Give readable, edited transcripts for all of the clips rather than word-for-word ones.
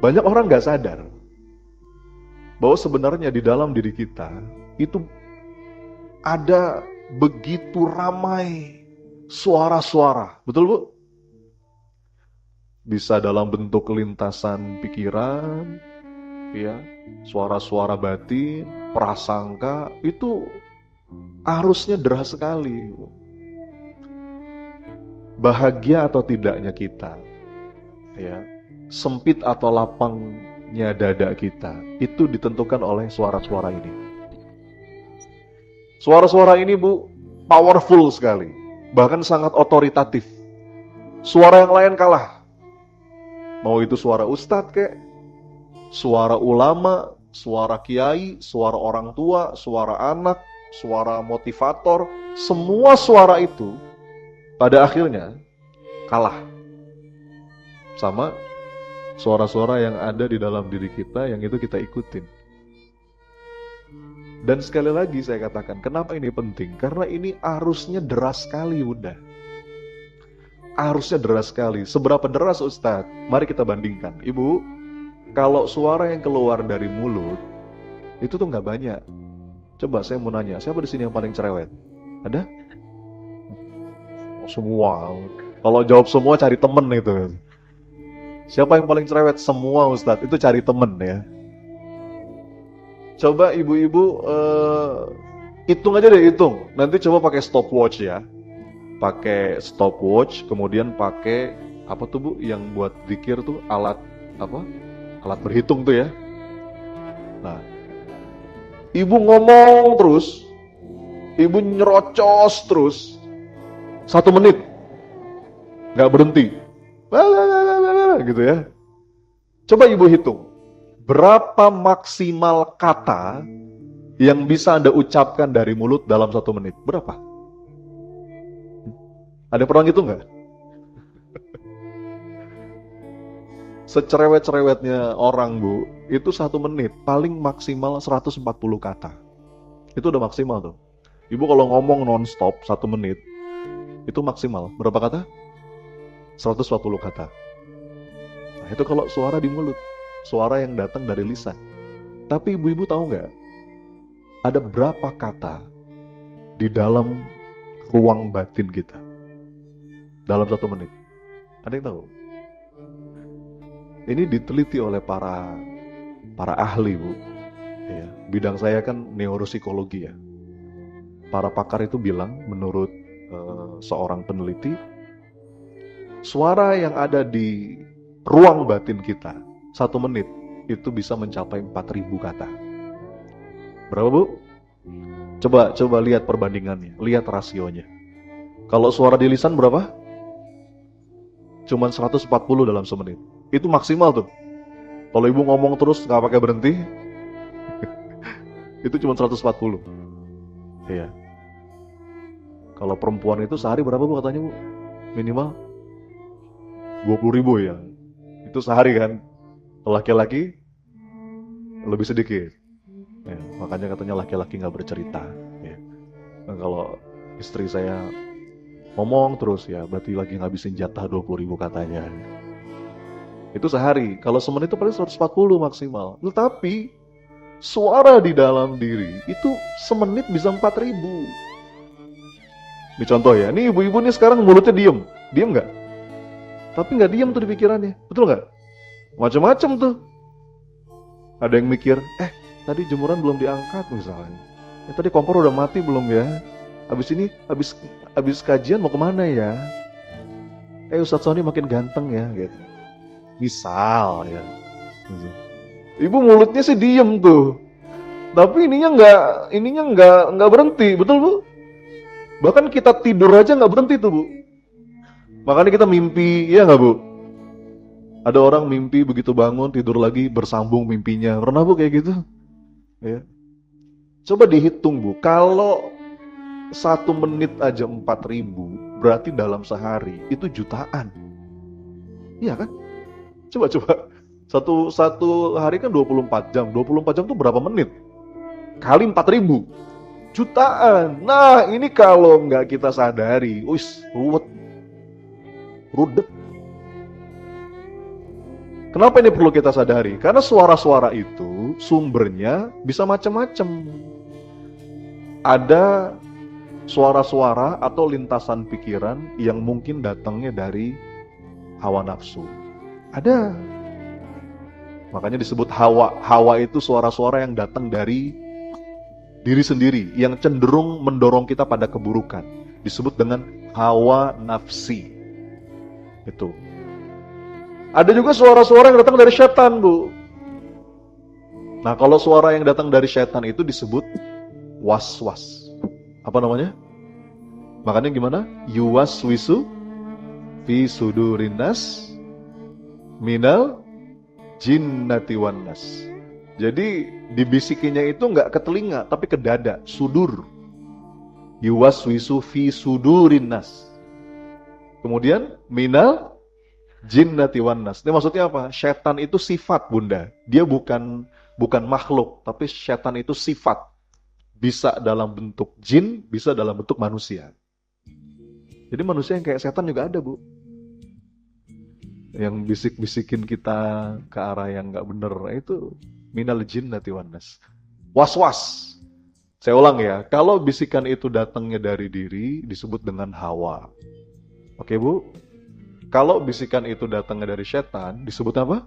Banyak orang nggak sadar bahwa sebenarnya di dalam diri kita itu ada begitu ramai suara-suara. Betul, Bu? Bisa dalam bentuk lintasan pikiran, ya, suara-suara batin, prasangka, itu arusnya deras sekali. Bahagia atau tidaknya kita, ya, sempit atau lapangnya dada kita, itu ditentukan oleh suara-suara ini. Suara-suara ini, Bu, powerful sekali, bahkan sangat otoritatif. Suara yang lain kalah. Mau itu suara ustadz kek, suara ulama, suara kiai, suara orang tua, suara anak, suara motivator, semua suara itu pada akhirnya kalah sama suara-suara yang ada di dalam diri kita, yang itu kita ikutin. Dan sekali lagi saya katakan, kenapa ini penting? Karena ini arusnya deras sekali, Bunda. Arusnya deras sekali. Seberapa deras, Ustadz? Mari kita bandingkan. Ibu, kalau suara yang keluar dari mulut itu tuh nggak banyak. Coba saya mau nanya, siapa di sini yang paling cerewet? Ada? Oh, semua. Kalau jawab semua cari temen itu. Siapa yang paling cerewet? Semua, Ustadz. Itu cari temen ya. Coba ibu-ibu hitung aja deh, hitung. Nanti coba pakai stopwatch ya. Pakai stopwatch, kemudian pakai apa tuh, Bu, yang buat zikir tuh, alat apa? Alat berhitung tuh ya. Nah, ibu ngomong terus, ibu nyerocos terus 1 menit, nggak berhenti, gitu ya. Coba ibu hitung, berapa maksimal kata yang bisa Anda ucapkan dari mulut dalam 1 menit? Berapa? Ada yang pernah ngitung nggak? Secerewet-cerewetnya orang, Bu, itu 1 menit paling maksimal 140 kata. Itu udah maksimal tuh. Ibu kalau ngomong non-stop 1 menit, itu maksimal. Berapa kata? 140 kata. Nah, itu kalau suara di mulut. Suara yang datang dari lisan. Tapi ibu-ibu tahu nggak? Ada berapa kata di dalam ruang batin kita? Dalam 1 menit. Ada yang tahu? Ini diteliti oleh para ahli, Bu. Ya, bidang saya kan neuropsikologi ya. Para pakar itu bilang, menurut seorang peneliti, suara yang ada di ruang batin kita 1 menit itu bisa mencapai 4.000 kata. Berapa, Bu? Coba lihat perbandingannya, lihat rasionya. Kalau suara di lisan berapa? Cuman 140 dalam semenit. Itu maksimal tuh. Kalau ibu ngomong terus nggak pakai berhenti, itu cuma 140. Iya. Kalau perempuan itu sehari berapa, Bu, katanya, Bu? Minimal 20.000 ya. Itu sehari kan. Laki-laki lebih sedikit. Ya, makanya katanya laki-laki nggak bercerita. Ya. Nah, kalau istri saya ngomong terus ya, berarti lagi ngabisin jatah 20.000 katanya. Itu sehari. Kalau semenit itu paling 140 maksimal. Tetapi suara di dalam diri itu semenit bisa 4.000. Ini contoh ya. Ini ibu-ibu nih sekarang mulutnya diem. Diem nggak? Tapi nggak diem tuh di pikirannya. Betul nggak? Macam-macam tuh. Ada yang mikir, tadi jemuran belum diangkat misalnya. Tadi kompor udah mati belum ya? Habis kajian mau kemana ya? Ustadz Sony makin ganteng ya, gitu. Misal ya. Ibu mulutnya sih diem tuh. Tapi ininya nggak berhenti, betul, Bu? Bahkan kita tidur aja nggak berhenti tuh, Bu. Makanya kita mimpi, ya nggak, Bu? Ada orang mimpi begitu bangun tidur lagi bersambung mimpinya. Pernah, Bu, kayak gitu? Ya. Coba dihitung, Bu. Kalau 1 menit aja 4.000, berarti dalam sehari itu jutaan. Iya kan? Coba. Satu hari kan 24 jam. 24 jam itu berapa menit? Kali 4.000. Jutaan. Nah, ini kalau nggak kita sadari, rudet. Kenapa ini perlu kita sadari? Karena suara-suara itu sumbernya bisa macam-macam. Ada suara-suara atau lintasan pikiran yang mungkin datangnya dari hawa nafsu. Ada. Makanya disebut hawa. Hawa itu suara-suara yang datang dari diri sendiri, yang cenderung mendorong kita pada keburukan. Disebut dengan hawa nafsi. Itu. Ada juga suara-suara yang datang dari setan, Bu. Nah, kalau suara yang datang dari setan itu disebut was-was. Apa namanya? Makanya gimana? Yuwaswisu fi sudurin nas minal jinnati wan nas. Jadi dibisikinya itu nggak ke telinga, tapi ke dada, sudur. Yuwaswisu fi sudurin nas. Kemudian minal jinnati wan nas. Ini maksudnya apa? Setan itu sifat, Bunda. Dia bukan makhluk, tapi setan itu sifat. Bisa dalam bentuk jin, bisa dalam bentuk manusia. Jadi manusia yang kayak setan juga ada, Bu. Yang bisik-bisikin kita ke arah yang nggak bener, itu minal jinnati wan nas. Was-was. Saya ulang ya, kalau bisikan itu datangnya dari diri, disebut dengan hawa. Oke, Bu? Kalau bisikan itu datangnya dari setan, disebut apa?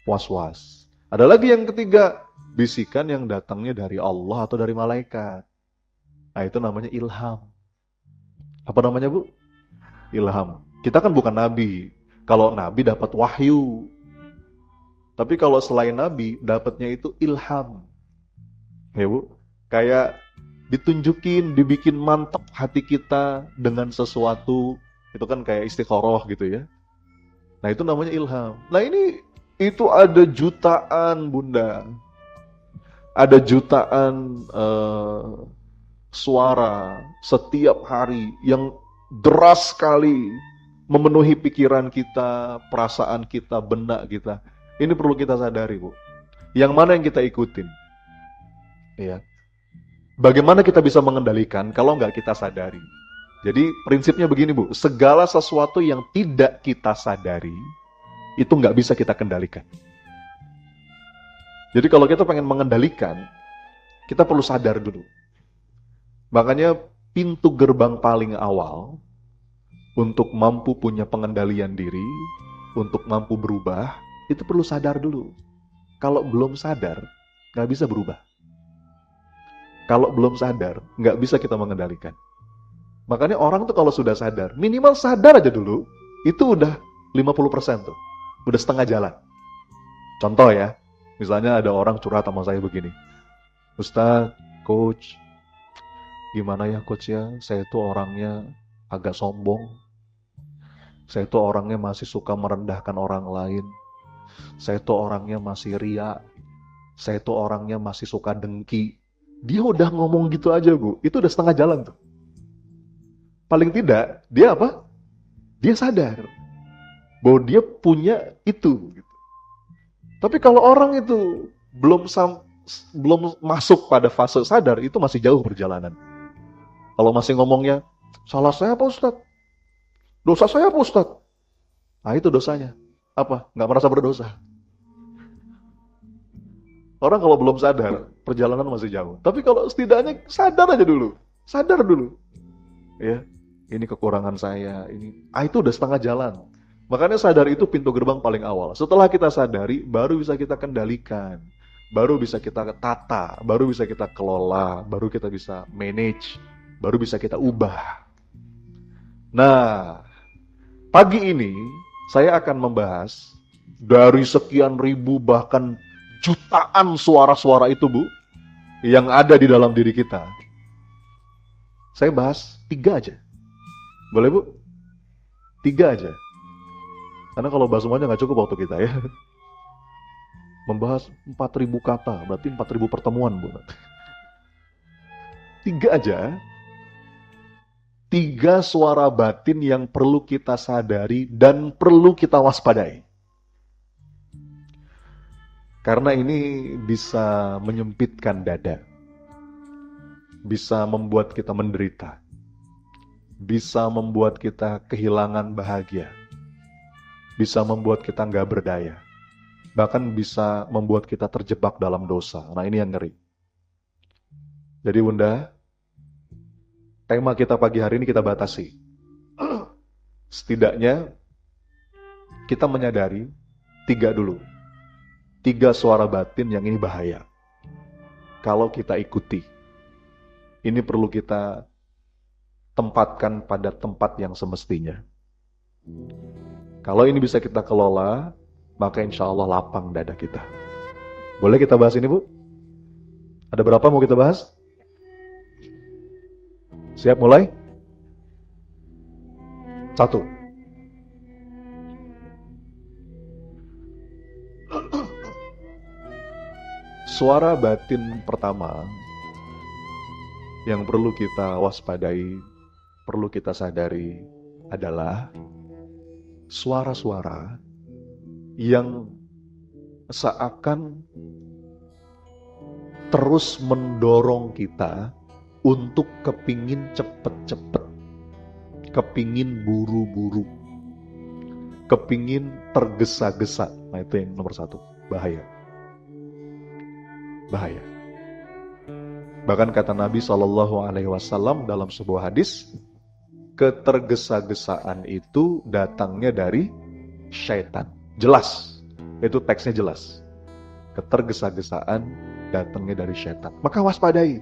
Was-was. Ada lagi yang ketiga, bisikan yang datangnya dari Allah atau dari malaikat. Nah, itu namanya ilham. Apa namanya, Bu? Ilham. Kita kan bukan nabi. Kalau nabi dapat wahyu. Tapi kalau selain nabi, dapatnya itu ilham. Ya, Bu? Kayak ditunjukin, dibikin mantap hati kita dengan sesuatu. Itu kan kayak istikharah gitu ya. Nah, itu namanya ilham. Nah, itu ada jutaan, Bunda. Ada jutaan suara setiap hari yang deras sekali memenuhi pikiran kita, perasaan kita, benak kita. Ini perlu kita sadari, Bu. Yang mana yang kita ikutin? Ya. Bagaimana kita bisa mengendalikan kalau nggak kita sadari? Jadi prinsipnya begini, Bu, segala sesuatu yang tidak kita sadari, itu nggak bisa kita kendalikan. Jadi kalau kita pengen mengendalikan, kita perlu sadar dulu. Makanya pintu gerbang paling awal, untuk mampu punya pengendalian diri, untuk mampu berubah, itu perlu sadar dulu. Kalau belum sadar, nggak bisa berubah. Kalau belum sadar, nggak bisa kita mengendalikan. Makanya orang tuh kalau sudah sadar, minimal sadar aja dulu, itu udah 50% tuh. Udah setengah jalan. Contoh ya, misalnya ada orang curhat sama saya begini. Ustadz, coach, gimana ya coach ya, saya tuh orangnya agak sombong. Saya tuh orangnya masih suka merendahkan orang lain. Saya tuh orangnya masih ria. Saya tuh orangnya masih suka dengki. Dia udah ngomong gitu aja, Bu. Itu udah setengah jalan tuh. Paling tidak, dia apa? Dia sadar bahwa dia punya itu. Gitu. Tapi kalau orang itu belum masuk pada fase sadar, itu masih jauh perjalanan. Kalau masih ngomongnya, salah saya apa Ustadz? Dosa saya apa Ustadz? Nah, itu dosanya. Apa? Nggak merasa berdosa. Orang kalau belum sadar, perjalanan masih jauh. Tapi kalau setidaknya sadar aja dulu. Sadar dulu. Ya. Ini kekurangan saya, itu udah setengah jalan. Makanya sadar itu pintu gerbang paling awal. Setelah kita sadari, baru bisa kita kendalikan, baru bisa kita tata, baru bisa kita kelola, baru kita bisa manage, baru bisa kita ubah. Nah, pagi ini saya akan membahas dari sekian ribu bahkan jutaan suara-suara itu, Bu, yang ada di dalam diri kita. Saya bahas 3 aja. Boleh, Bu? 3 aja. Karena kalau bahas semuanya nggak cukup waktu kita ya. Membahas 4.000 kata, berarti 4.000 pertemuan, Bu. 3 aja. 3 suara batin yang perlu kita sadari dan perlu kita waspadai. Karena ini bisa menyempitkan dada. Bisa membuat kita menderita. Bisa membuat kita kehilangan bahagia. Bisa membuat kita nggak berdaya. bahkan bisa membuat kita terjebak dalam dosa. Nah, ini yang ngeri. Jadi Bunda, tema kita pagi hari ini kita batasi. Setidaknya kita menyadari 3 dulu. 3 suara batin yang ini bahaya. Kalau kita ikuti, ini perlu kita tempatkan pada tempat yang semestinya. Kalau ini bisa kita kelola, maka insya Allah lapang dada kita. Boleh kita bahas ini, Bu? Ada berapa mau kita bahas? Siap mulai? 1. Suara batin pertama yang perlu kita waspadai, perlu kita sadari adalah suara-suara yang seakan terus mendorong kita untuk kepingin cepet-cepet, kepingin buru-buru, kepingin tergesa-gesa. Nah, itu yang nomor 1, bahaya. Bahaya. Bahkan kata Nabi SAW dalam sebuah hadis, ketergesa-gesaan itu datangnya dari syaitan. Jelas, itu teksnya jelas. Ketergesa-gesaan datangnya dari syaitan. Maka waspadai.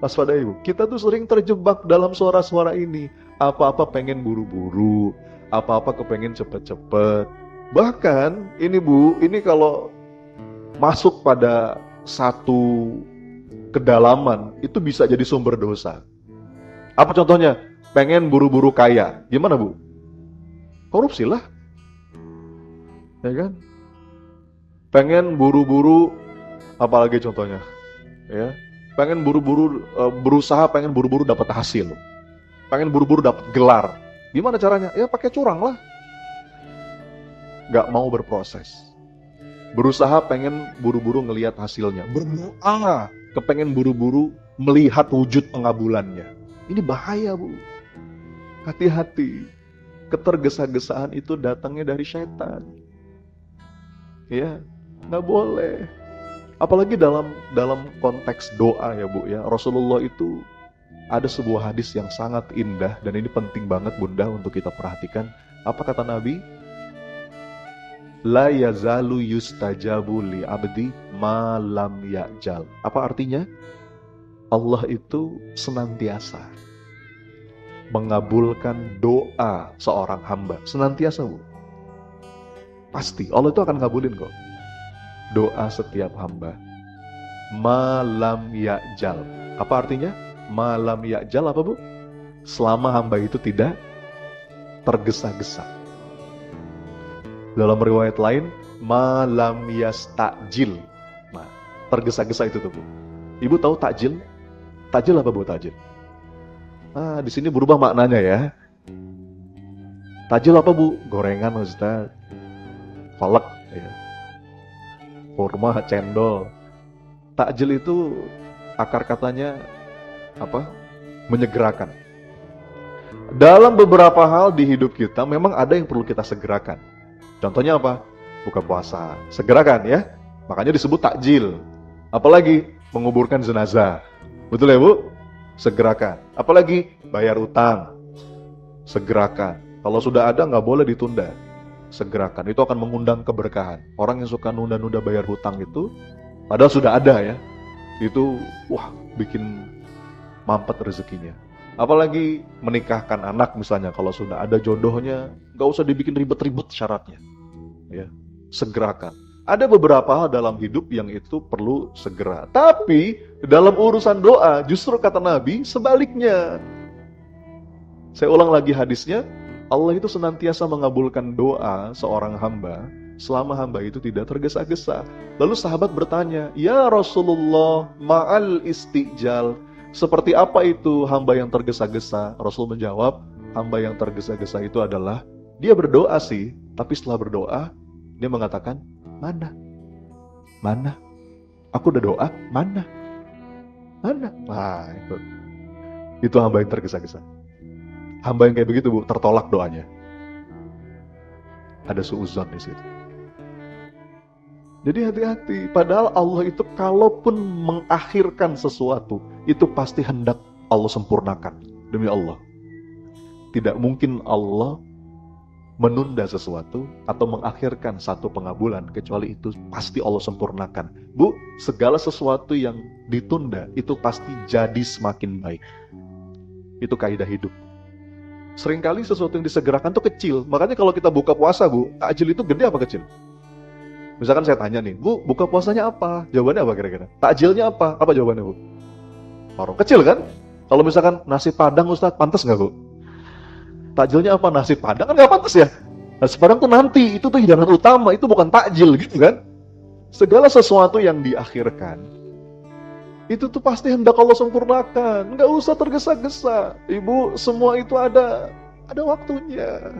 Waspadai, Bu. Kita tuh sering terjebak dalam suara-suara ini. Apa-apa pengen buru-buru, apa-apa kepengen cepet-cepet. Bahkan ini, Bu, ini kalau masuk pada satu kedalaman, itu bisa jadi sumber dosa. Apa contohnya? Pengen buru-buru kaya. Gimana, Bu? Korupsi lah. Ya kan? Pengen buru-buru, apalagi contohnya? Ya. Pengen buru-buru berusaha, pengen buru-buru dapat hasil. Pengen buru-buru dapat gelar. Gimana caranya? Ya pakai curang lah. Gak mau berproses. Berusaha pengen buru-buru ngelihat hasilnya. Berdoa kepengen buru-buru melihat wujud pengabulannya. Ini bahaya, Bu. Hati-hati. Ketergesa-gesaan itu datangnya dari setan. Ya, nggak boleh. Apalagi dalam konteks doa ya, Bu, ya. Rasulullah itu ada sebuah hadis yang sangat indah dan ini penting banget, Bunda, untuk kita perhatikan. Apa kata Nabi? La yazalu yustajabu li abdi ma lam ya'jal. Apa artinya? Allah itu senantiasa mengabulkan doa seorang hamba. Senantiasa, Bu. Pasti, Allah itu akan ngabulin kok doa setiap hamba. Ma lam ya'jal. Apa artinya? Ma lam ya'jal apa, Bu? Selama hamba itu tidak tergesa-gesa. Dalam riwayat lain, malam yastajil. Nah, tergesa-gesa itu tuh, Bu. Ibu tahu takjil? Takjil apa, Bu, takjil? Nah, di sini berubah maknanya ya. Takjil apa, Bu? Gorengan, Ustaz. Kolak, ya. Kurma, cendol. Takjil itu akar katanya apa? Menyegerakan. Dalam beberapa hal di hidup kita memang ada yang perlu kita segerakan. Contohnya apa? Buka puasa. Segerakan ya. Makanya disebut takjil. Apalagi menguburkan jenazah. Betul ya, Bu? Segerakan. Apalagi bayar utang. Segerakan. Kalau sudah ada nggak boleh ditunda. Segerakan. Itu akan mengundang keberkahan. Orang yang suka nunda-nunda bayar hutang itu, padahal sudah ada ya. Itu bikin mampet rezekinya. Apalagi menikahkan anak misalnya, kalau sudah ada jodohnya, nggak usah dibikin ribet-ribet syaratnya. Ya, segerakan. Ada beberapa hal dalam hidup yang itu perlu segera. Tapi dalam urusan doa, justru kata Nabi sebaliknya. Saya ulang lagi hadisnya, Allah itu senantiasa mengabulkan doa seorang hamba selama hamba itu tidak tergesa-gesa. Lalu sahabat bertanya, "Ya Rasulullah, ma'al istijal, seperti apa itu hamba yang tergesa-gesa?" Rasul menjawab, hamba yang tergesa-gesa itu adalah dia berdoa sih, tapi setelah berdoa dia mengatakan, "Mana? Mana? Aku udah doa, mana? Mana?" Nah, itu hamba yang tergesa-gesa. Hamba yang kayak begitu, Bu, tertolak doanya. Ada suudzon di situ. Jadi hati-hati. Padahal Allah itu kalaupun mengakhirkan sesuatu, itu pasti hendak Allah sempurnakan. Demi Allah. Tidak mungkin Allah menunda sesuatu atau mengakhirkan satu pengabulan, kecuali itu pasti Allah sempurnakan. Bu, segala sesuatu yang ditunda itu pasti jadi semakin baik. Itu kaidah hidup. Seringkali sesuatu yang disegerakan tuh kecil. Makanya kalau kita buka puasa, Bu, takjil itu gede apa kecil? Misalkan saya tanya nih, Bu, buka puasanya apa? Jawabannya apa kira-kira? Takjilnya apa? Apa jawabannya, Bu? Warung kecil kan? Kalau misalkan nasi padang, Ustaz, pantas nggak, Bu? Takjilnya apa? Nasi padang kan nggak pantas ya? Nasi padang tuh nanti, itu tuh hidangan utama, itu bukan takjil gitu kan? Segala sesuatu yang diakhirkan, itu tuh pasti hendak Allah sempurnakan. Nggak usah tergesa-gesa. Ibu, semua itu ada waktunya.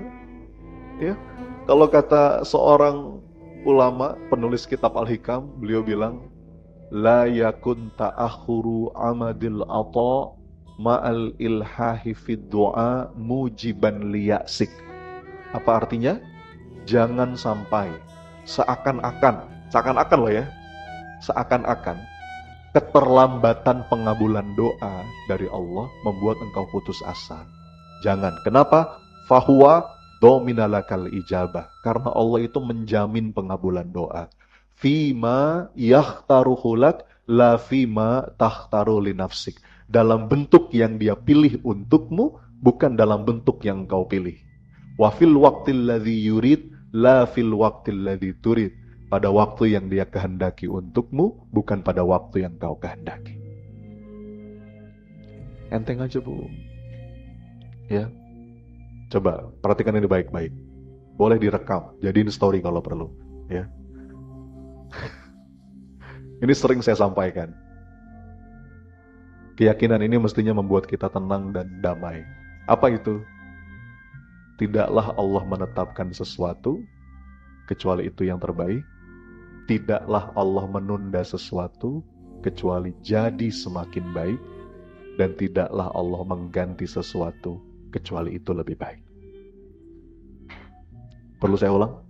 Ya, kalau kata seorang ulama, penulis kitab Al-Hikam, beliau bilang, la yakun ta'akhuru amadil ata ma'al ilhahi fid du'a mujiban liya'sik. Apa artinya? Jangan sampai seakan-akan loh ya, seakan-akan keterlambatan pengabulan doa dari Allah membuat engkau putus asa. Jangan. Kenapa? Fahuwa dominalakal ijabah. Karena Allah itu menjamin pengabulan doa. Fima yakhtaruhulak la fima takhtaru linafsik. Dalam bentuk yang dia pilih untukmu, bukan dalam bentuk yang engkau pilih. Wa fil waqtil ladzi yurid la fil waqtil ladzi turid. Pada waktu yang dia kehendaki untukmu, bukan pada waktu yang kau kehendaki. Enteng aja, Bu. Ya. Coba perhatikan ini baik-baik. Boleh direkam, jadiin story kalau perlu, ya. Ini sering saya sampaikan. Keyakinan ini mestinya membuat kita tenang dan damai. Apa itu? Tidaklah Allah menetapkan sesuatu kecuali itu yang terbaik. Tidaklah Allah menunda sesuatu kecuali jadi semakin baik. Dan tidaklah Allah mengganti sesuatu kecuali itu lebih baik. Perlu saya ulang?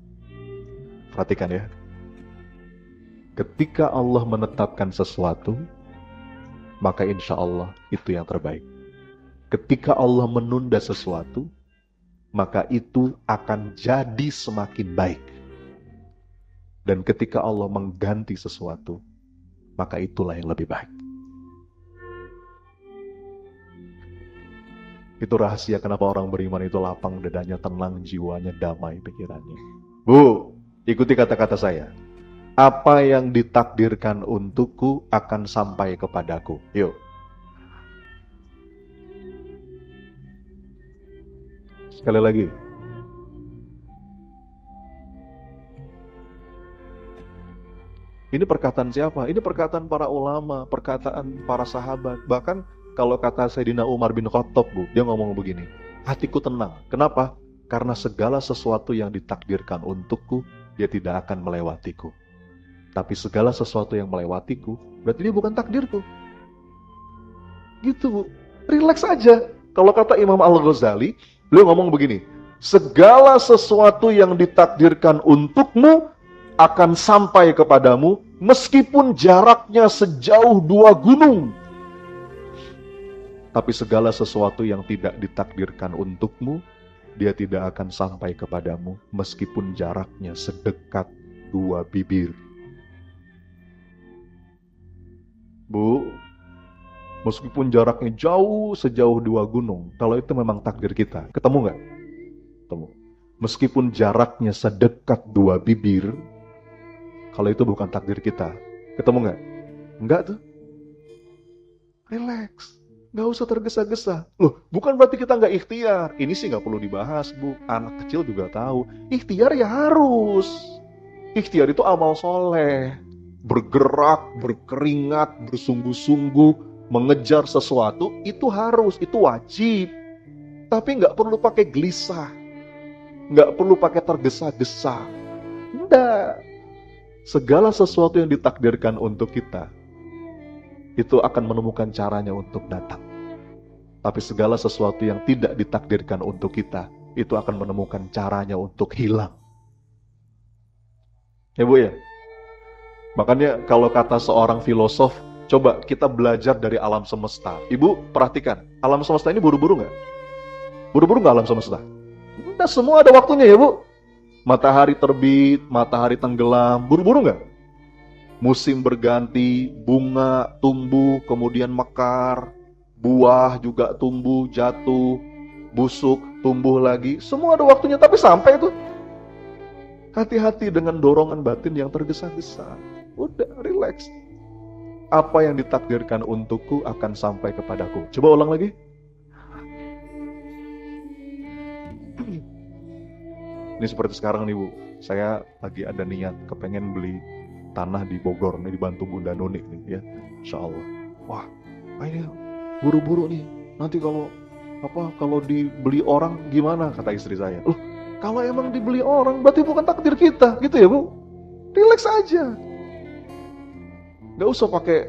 Perhatikan ya. Ketika Allah menetapkan sesuatu, maka insya Allah itu yang terbaik. Ketika Allah menunda sesuatu, maka itu akan jadi semakin baik. Dan ketika Allah mengganti sesuatu, maka itulah yang lebih baik. Itu rahasia kenapa orang beriman itu lapang dadanya, tenang jiwanya, damai pikirannya. Bu, ikuti kata-kata saya. Apa yang ditakdirkan untukku akan sampai kepadaku. Yuk. Sekali lagi. Ini perkataan siapa? Ini perkataan para ulama, perkataan para sahabat. Bahkan kalau kata Sayyidina Umar bin Khattab, Bu, dia ngomong begini, hatiku tenang. Kenapa? Karena segala sesuatu yang ditakdirkan untukku, dia tidak akan melewatiku. Tapi segala sesuatu yang melewatiku, berarti dia bukan takdirku. Gitu, Bu. Relax aja. Kalau kata Imam Al-Ghazali, beliau ngomong begini, segala sesuatu yang ditakdirkan untukmu akan sampai kepadamu meskipun jaraknya sejauh 2 gunung. Tapi segala sesuatu yang tidak ditakdirkan untukmu, dia tidak akan sampai kepadamu meskipun jaraknya sedekat 2 bibir. Bu, meskipun jaraknya jauh sejauh 2 gunung, kalau itu memang takdir kita, ketemu nggak? Ketemu. Meskipun jaraknya sedekat 2 bibir, kalau itu bukan takdir kita, ketemu nggak? Enggak tuh. Relax, nggak usah tergesa-gesa. Loh, bukan berarti kita nggak ikhtiar. Ini sih nggak perlu dibahas, Bu. Anak kecil juga tahu. Ikhtiar ya harus. Ikhtiar itu amal soleh. Bergerak, berkeringat, bersungguh-sungguh, mengejar sesuatu, itu harus, itu wajib. Tapi nggak perlu pakai gelisah. Nggak perlu pakai tergesa-gesa. Enggak. Segala sesuatu yang ditakdirkan untuk kita, itu akan menemukan caranya untuk datang. Tapi segala sesuatu yang tidak ditakdirkan untuk kita, itu akan menemukan caranya untuk hilang. Ya Bu ya? Makanya kalau kata seorang filosof, coba kita belajar dari alam semesta. Ibu perhatikan, alam semesta ini buru-buru nggak? Buru-buru nggak alam semesta? Nah, semua ada waktunya ya Bu. Matahari terbit, matahari tenggelam, buru-buru nggak? Musim berganti, bunga tumbuh, kemudian mekar, buah juga tumbuh, jatuh, busuk, tumbuh lagi. Semua ada waktunya, tapi sampai itu. Hati-hati dengan dorongan batin yang tergesa-gesa. Udah, relax. Apa yang ditakdirkan untukku akan sampai kepadaku. Coba ulang lagi. Ini seperti sekarang nih Bu, saya lagi ada niat kepengen beli tanah di Bogor nih, dibantu Bunda Nuni nih ya, Insya Allah. Wah, ini buru-buru nih. Nanti kalau dibeli orang gimana, kata istri saya. Loh, kalau emang dibeli orang berarti bukan takdir kita, gitu ya Bu. Relax aja. Gak usah pakai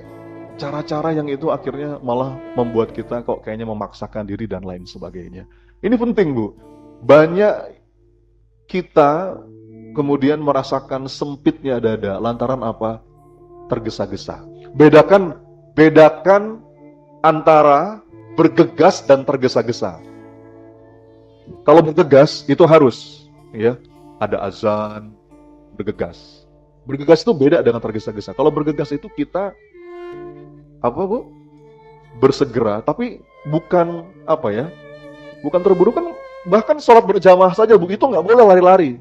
cara-cara yang itu akhirnya malah membuat kita kok kayaknya memaksakan diri dan lain sebagainya. Ini penting Bu. Banyak kita kemudian merasakan sempitnya dada lantaran apa? Tergesa-gesa. Bedakan antara bergegas dan tergesa-gesa. Kalau bergegas itu harus ya, ada azan, bergegas. Bergegas itu beda dengan tergesa-gesa. Kalau bergegas itu kita apa Bu? Bersegera, tapi bukan apa ya? Bukan terburu, kan bahkan sholat berjamaah saja Bu, itu nggak boleh lari-lari.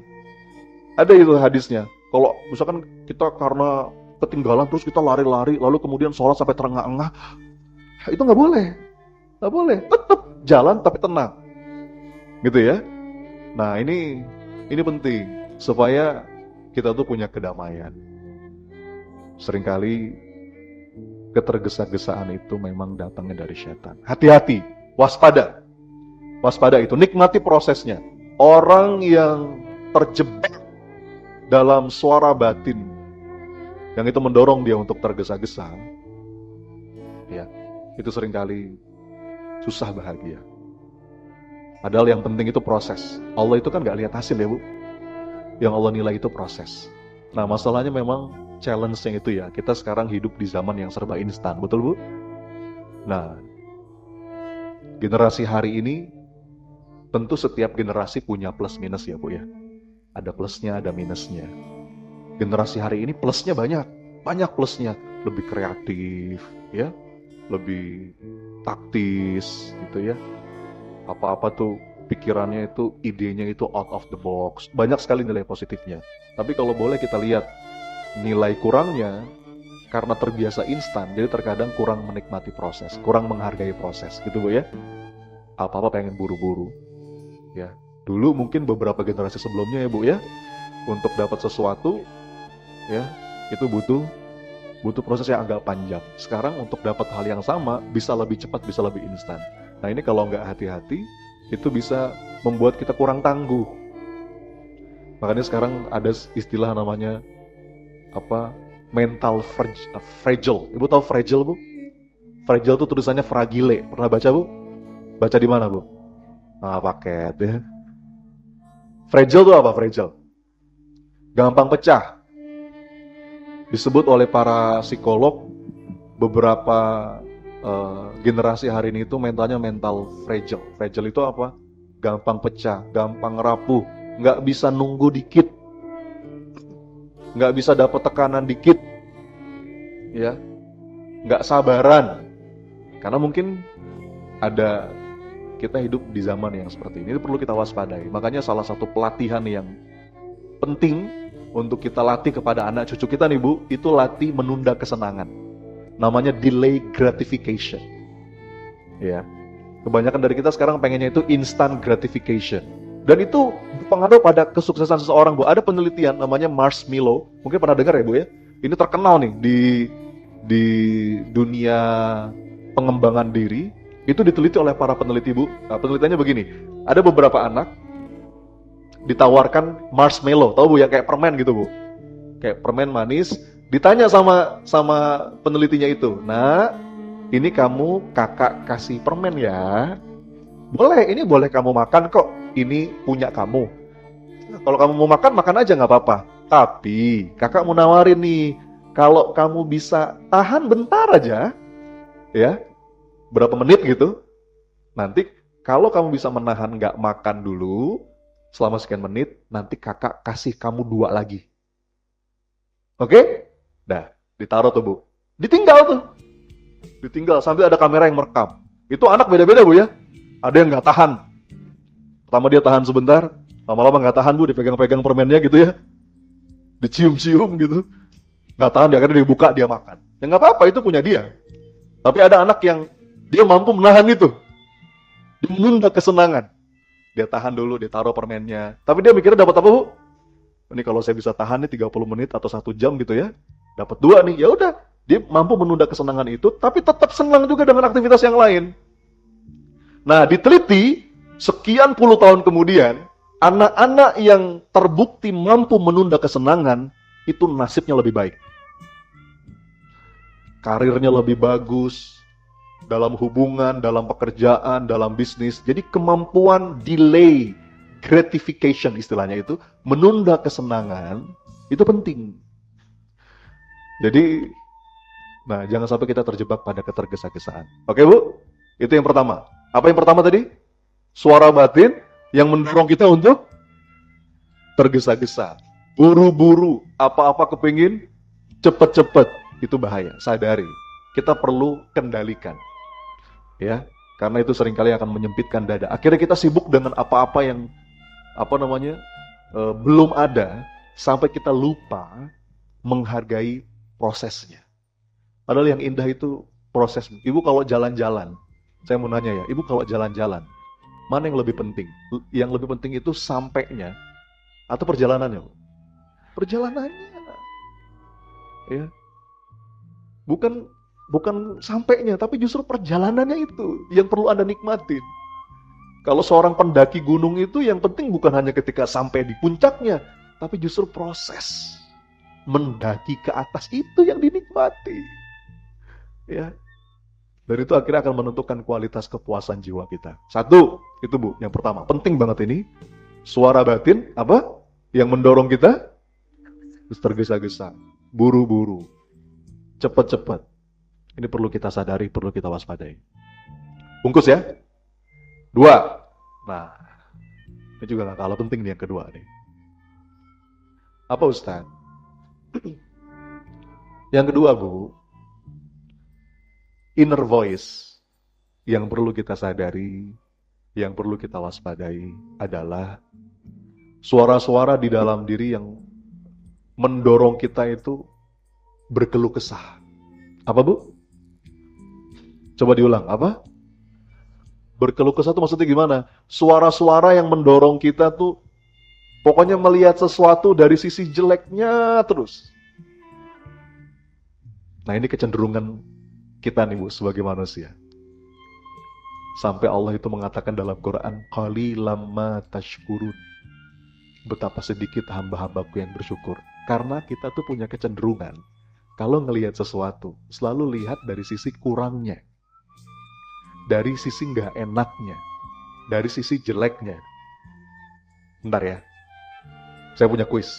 Ada itu hadisnya. Kalau misalkan kita karena ketinggalan terus kita lari-lari, lalu kemudian sholat sampai terengah-engah, itu nggak boleh. Nggak boleh. Tetap jalan tapi tenang. Gitu ya. Nah ini penting supaya kita tuh punya kedamaian. Seringkali ketergesa-gesaan itu memang datangnya dari setan. Hati-hati, waspada. Waspada itu, nikmati prosesnya. Orang yang terjebak dalam suara batin yang itu mendorong dia untuk tergesa-gesa, ya, itu seringkali susah bahagia. Padahal yang penting itu proses. Allah itu kan gak lihat hasil ya Bu. Yang Allah nilai itu proses. Nah masalahnya memang challenge-nya itu ya, kita sekarang hidup di zaman yang serba instan, betul Bu? Nah, generasi hari ini tentu setiap generasi punya plus minus ya Bu ya. Ada plusnya, ada minusnya. Generasi hari ini plusnya banyak plusnya. Lebih kreatif ya, lebih taktis gitu ya. Apa-apa tuh pikirannya itu, idenya itu out of the box. Banyak sekali nilai positifnya. Tapi kalau boleh kita lihat nilai kurangnya, karena terbiasa instan, jadi terkadang kurang menikmati proses, kurang menghargai proses gitu Bu ya. Apa-apa pengen buru-buru. Ya, dulu mungkin beberapa generasi sebelumnya ya Bu ya, untuk dapat sesuatu ya, itu butuh proses yang agak panjang. Sekarang untuk dapat hal yang sama bisa lebih cepat, bisa lebih instan. Nah, ini kalau nggak hati-hati itu bisa membuat kita kurang tangguh. Makanya sekarang ada istilah namanya apa? Mental fragile. Ibu tahu fragile Bu? Fragile itu tulisannya fragile. Pernah baca Bu? Baca di mana Bu? Nah, paket ya. Fragile itu apa fragile? Gampang pecah. Disebut oleh para psikolog beberapa generasi hari ini itu mentalnya mental fragile. Fragile itu apa? Gampang pecah, gampang rapuh, nggak bisa nunggu dikit, nggak bisa dapat tekanan dikit, ya, nggak sabaran. Karena mungkin kita hidup di zaman yang seperti ini perlu kita waspadai. Makanya salah satu pelatihan yang penting untuk kita latih kepada anak cucu kita nih Bu, itu latih menunda kesenangan. Namanya delay gratification. Ya. Kebanyakan dari kita sekarang pengennya itu instant gratification. Dan itu berpengaruh pada kesuksesan seseorang Bu. Ada penelitian namanya Marshmallow. Mungkin pernah dengar ya Bu ya. Ini terkenal nih di dunia pengembangan diri. Itu diteliti oleh para peneliti Bu. Nah, penelitiannya begini, ada beberapa anak ditawarkan marshmallow, tahu Bu ya, kayak permen gitu Bu, kayak permen manis. Ditanya sama penelitinya itu, nah ini kamu kakak kasih permen ya, ini boleh kamu makan kok, ini punya kamu. Kalau kamu mau makan aja nggak apa-apa. Tapi kakak mau nawarin nih, Kalau kamu bisa tahan bentar aja, ya, berapa menit gitu, nanti kalau kamu bisa menahan nggak makan dulu selama sekian menit, nanti kakak kasih kamu 2 lagi. Oke? Dah, ditaruh tuh Bu. Ditinggal tuh. Ditinggal sambil ada kamera yang merekam. Itu anak beda-beda Bu ya. Ada yang nggak tahan. Pertama dia tahan sebentar, lama-lama nggak tahan Bu, dipegang-pegang permennya gitu ya. Dicium-cium gitu. Nggak tahan, dia akhirnya dibuka, dia makan. Ya nggak apa-apa, itu punya dia. Tapi ada anak yang dia mampu menahan itu. Dia menunda kesenangan. Dia tahan dulu, dia taruh permennya. Tapi dia mikirnya dapat apa Bu? Ini kalau saya bisa tahan nih 30 menit atau 1 jam gitu ya. Dapat 2 nih, ya udah. Dia mampu menunda kesenangan itu, tapi tetap senang juga dengan aktivitas yang lain. Nah, diteliti, sekian puluh tahun kemudian, anak-anak yang terbukti mampu menunda kesenangan, itu nasibnya lebih baik. Karirnya lebih bagus, dalam hubungan, dalam pekerjaan, dalam bisnis. Jadi kemampuan delay gratification istilahnya itu, menunda kesenangan, itu penting. Jadi, nah jangan sampai kita terjebak pada ketergesa-gesaan. Oke Bu? Itu yang pertama. Apa yang pertama tadi? Suara batin yang mendorong kita untuk tergesa-gesa. Buru-buru, apa-apa kepingin, cepet-cepet. Itu bahaya, sadari. Kita perlu kendalikan. Ya, karena itu seringkali akan menyempitkan dada. Akhirnya kita sibuk dengan apa-apa yang belum ada, sampai kita lupa menghargai prosesnya. Padahal yang indah itu proses. Ibu kalau jalan-jalan, saya mau nanya ya, ibu kalau jalan-jalan, mana yang lebih penting? Yang lebih penting itu sampainya atau perjalanannya? Perjalanannya. Ya. Bukan sampainya, tapi justru perjalanannya itu yang perlu Anda nikmatin. Kalau seorang pendaki gunung itu yang penting bukan hanya ketika sampai di puncaknya, tapi justru proses mendaki ke atas itu yang dinikmati. Ya. Dan itu akhirnya akan menentukan kualitas kepuasan jiwa kita. 1, itu Bu, yang pertama. Penting banget ini. Suara batin, apa? Yang mendorong kita tergesa-gesa, buru-buru, cepat-cepat. Ini perlu kita sadari, perlu kita waspadai. Bungkus ya. 2. Nah, ini juga gak kalah penting nih yang kedua nih. Apa Ustaz? Yang kedua Bu, inner voice yang perlu kita sadari, yang perlu kita waspadai adalah suara-suara di dalam diri yang mendorong kita itu berkeluh kesah. Apa Bu? Coba diulang, apa? Berkeluh kesah itu maksudnya gimana? Suara-suara yang mendorong kita tuh pokoknya melihat sesuatu dari sisi jeleknya terus. Nah ini kecenderungan kita nih Bu sebagai manusia. Sampai Allah itu mengatakan dalam Quran, qalilam ma tashkurun. Betapa sedikit hamba-hambaku yang bersyukur. Karena kita tuh punya kecenderungan, kalau ngelihat sesuatu, selalu lihat dari sisi kurangnya. Dari sisi nggak enaknya. Dari sisi jeleknya. Bentar ya. Saya punya kuis.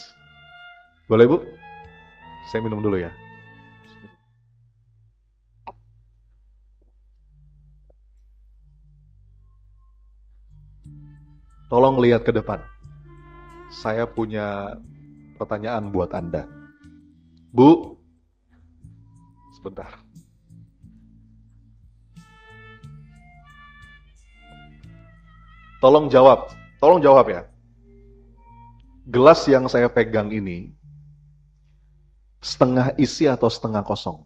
Boleh Bu? Saya minum dulu ya. Tolong lihat ke depan. Saya punya pertanyaan buat Anda. Bu, sebentar. Tolong jawab ya. Gelas yang saya pegang ini setengah isi atau setengah kosong?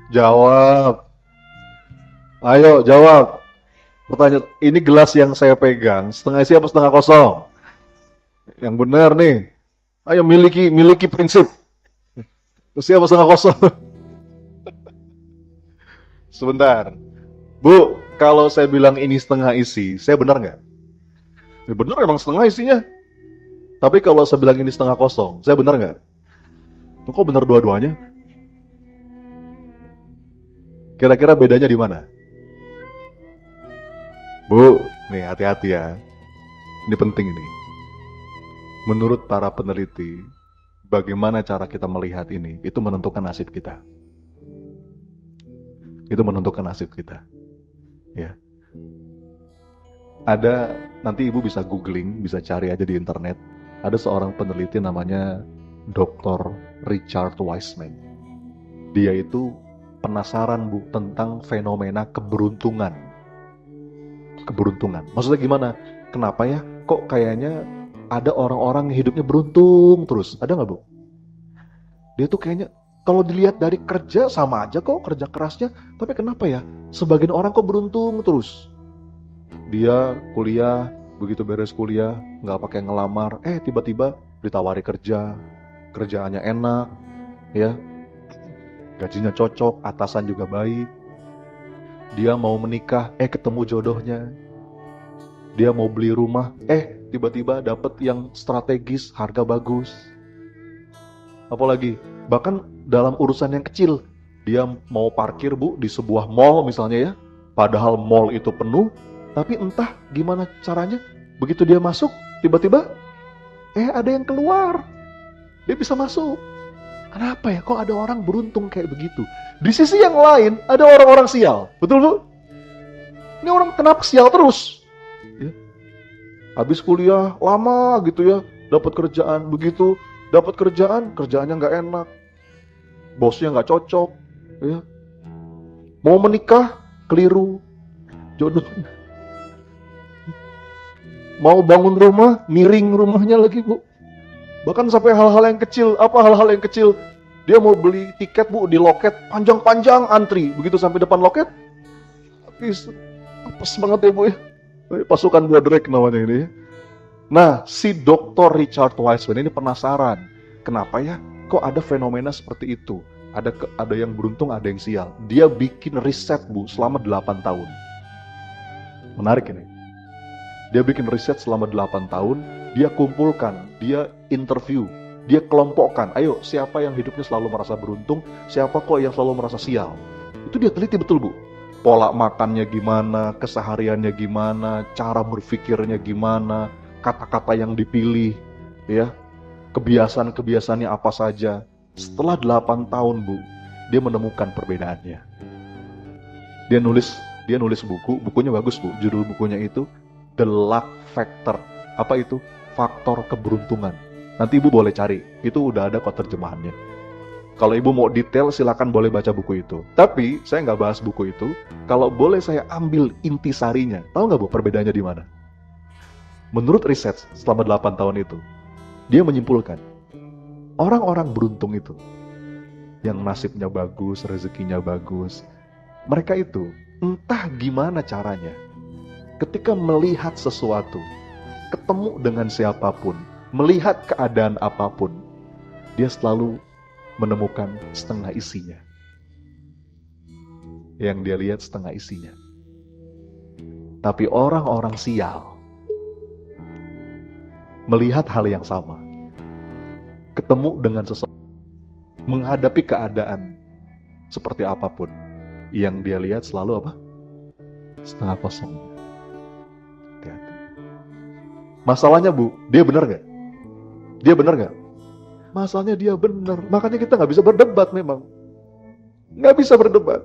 Jawab. Ayo jawab. Pertanyaan, ini gelas yang saya pegang setengah isi apa setengah kosong? Yang benar nih. Ayo miliki prinsip. Isi apa setengah kosong? Sebentar. Bu, kalau saya bilang ini setengah isi, saya benar nggak? Ya benar emang setengah isinya. Tapi kalau saya bilang ini setengah kosong, saya benar nggak? Kok benar dua-duanya? Kira-kira bedanya di mana? Bu, nih hati-hati ya. Ini penting ini. Menurut para peneliti, bagaimana cara kita melihat ini, itu menentukan nasib kita. Itu menentukan nasib kita. Ya. Ada, nanti ibu bisa googling, bisa cari aja di internet. Ada seorang peneliti namanya Dr. Richard Wiseman. Dia itu penasaran Bu tentang fenomena keberuntungan. Keberuntungan. Maksudnya gimana? Kenapa ya? Kok kayaknya ada orang-orang yang hidupnya beruntung terus? Ada nggak Bu? Dia tuh kayaknya kalau dilihat dari kerja sama aja kok kerja kerasnya, tapi kenapa ya? Sebagian orang kok beruntung terus? Dia kuliah, begitu beres kuliah, nggak pakai ngelamar, tiba-tiba ditawari kerja, kerjaannya enak, ya, gajinya cocok, atasan juga baik. Dia mau menikah, ketemu jodohnya. Dia mau beli rumah, tiba-tiba dapet yang strategis, harga bagus. Apalagi, bahkan dalam urusan yang kecil, dia mau parkir Bu di sebuah mall misalnya ya, padahal mall itu penuh, tapi entah gimana caranya, begitu dia masuk, tiba-tiba, ada yang keluar. Dia bisa masuk. Kenapa ya? Kok ada orang beruntung kayak begitu? Di sisi yang lain, ada orang-orang sial. Betul Bu? Ini orang kenapa sial terus? Ya. Habis kuliah lama gitu ya, dapat kerjaan. Begitu dapat kerjaan, kerjaannya nggak enak. Bosnya nggak cocok. Ya. Mau menikah, keliru. Jodohnya. Mau bangun rumah, miring rumahnya lagi Bu. Bahkan sampai hal-hal yang kecil. Apa hal-hal yang kecil? Dia mau beli tiket Bu di loket, panjang-panjang antri. Begitu sampai depan loket, habis apes banget ya Bu ya. Pasukan Bodrek namanya ini ya. Nah, si Dr. Richard Wiseman ini penasaran. Kenapa ya? Kok ada fenomena seperti itu? Ada yang beruntung, ada yang sial. Dia bikin riset Bu selama 8 tahun. Menarik ini. Dia bikin riset selama 8 tahun, dia kumpulkan, dia interview, dia kelompokkan, ayo siapa yang hidupnya selalu merasa beruntung, siapa kok yang selalu merasa sial. Itu dia teliti betul Bu. Pola makannya gimana, kesehariannya gimana, cara berpikirnya gimana, kata-kata yang dipilih, ya, kebiasaan-kebiasaannya apa saja. Setelah 8 tahun Bu, dia menemukan perbedaannya. Dia nulis bukunya bagus Bu, judul bukunya itu The Luck Factor. Apa itu? Faktor keberuntungan. Nanti Ibu boleh cari, itu udah ada kok terjemahannya. Kalau Ibu mau detail, silakan boleh baca buku itu. Tapi, saya nggak bahas buku itu. Kalau boleh saya ambil intisarinya. Tahu nggak Bu, perbedaannya di mana? Menurut riset selama 8 tahun itu, dia menyimpulkan, orang-orang beruntung itu, yang nasibnya bagus, rezekinya bagus, mereka itu, entah gimana caranya, ketika melihat sesuatu, ketemu dengan siapapun, melihat keadaan apapun, dia selalu menemukan setengah isinya. Yang dia lihat setengah isinya. Tapi orang-orang sial melihat hal yang sama, ketemu dengan sesuatu, menghadapi keadaan seperti apapun, yang dia lihat selalu apa? Setengah kosong. Hati-hati. Masalahnya Bu, dia benar nggak? Dia benar nggak? Masalahnya dia benar. Makanya kita nggak bisa berdebat memang. Nggak bisa berdebat.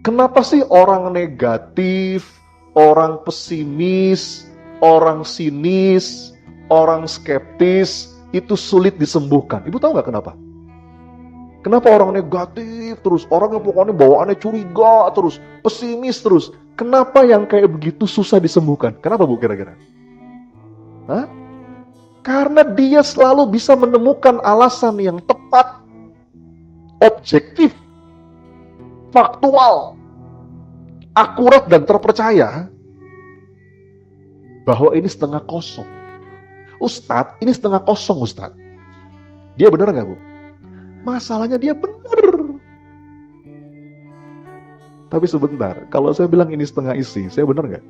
Kenapa sih orang negatif, orang pesimis, orang sinis, orang skeptis itu sulit disembuhkan? Ibu tahu nggak kenapa? Kenapa orang negatif terus, orang yang pokoknya bawaannya curiga terus, pesimis terus? Kenapa yang kayak begitu susah disembuhkan? Kenapa Bu kira-kira? Hah? Karena dia selalu bisa menemukan alasan yang tepat, objektif, faktual, akurat dan terpercaya bahwa ini setengah kosong. Ustadz, ini setengah kosong Ustadz. Dia benar nggak Bu? Masalahnya dia benar. Tapi sebentar, kalau saya bilang ini setengah isi, saya benar nggak?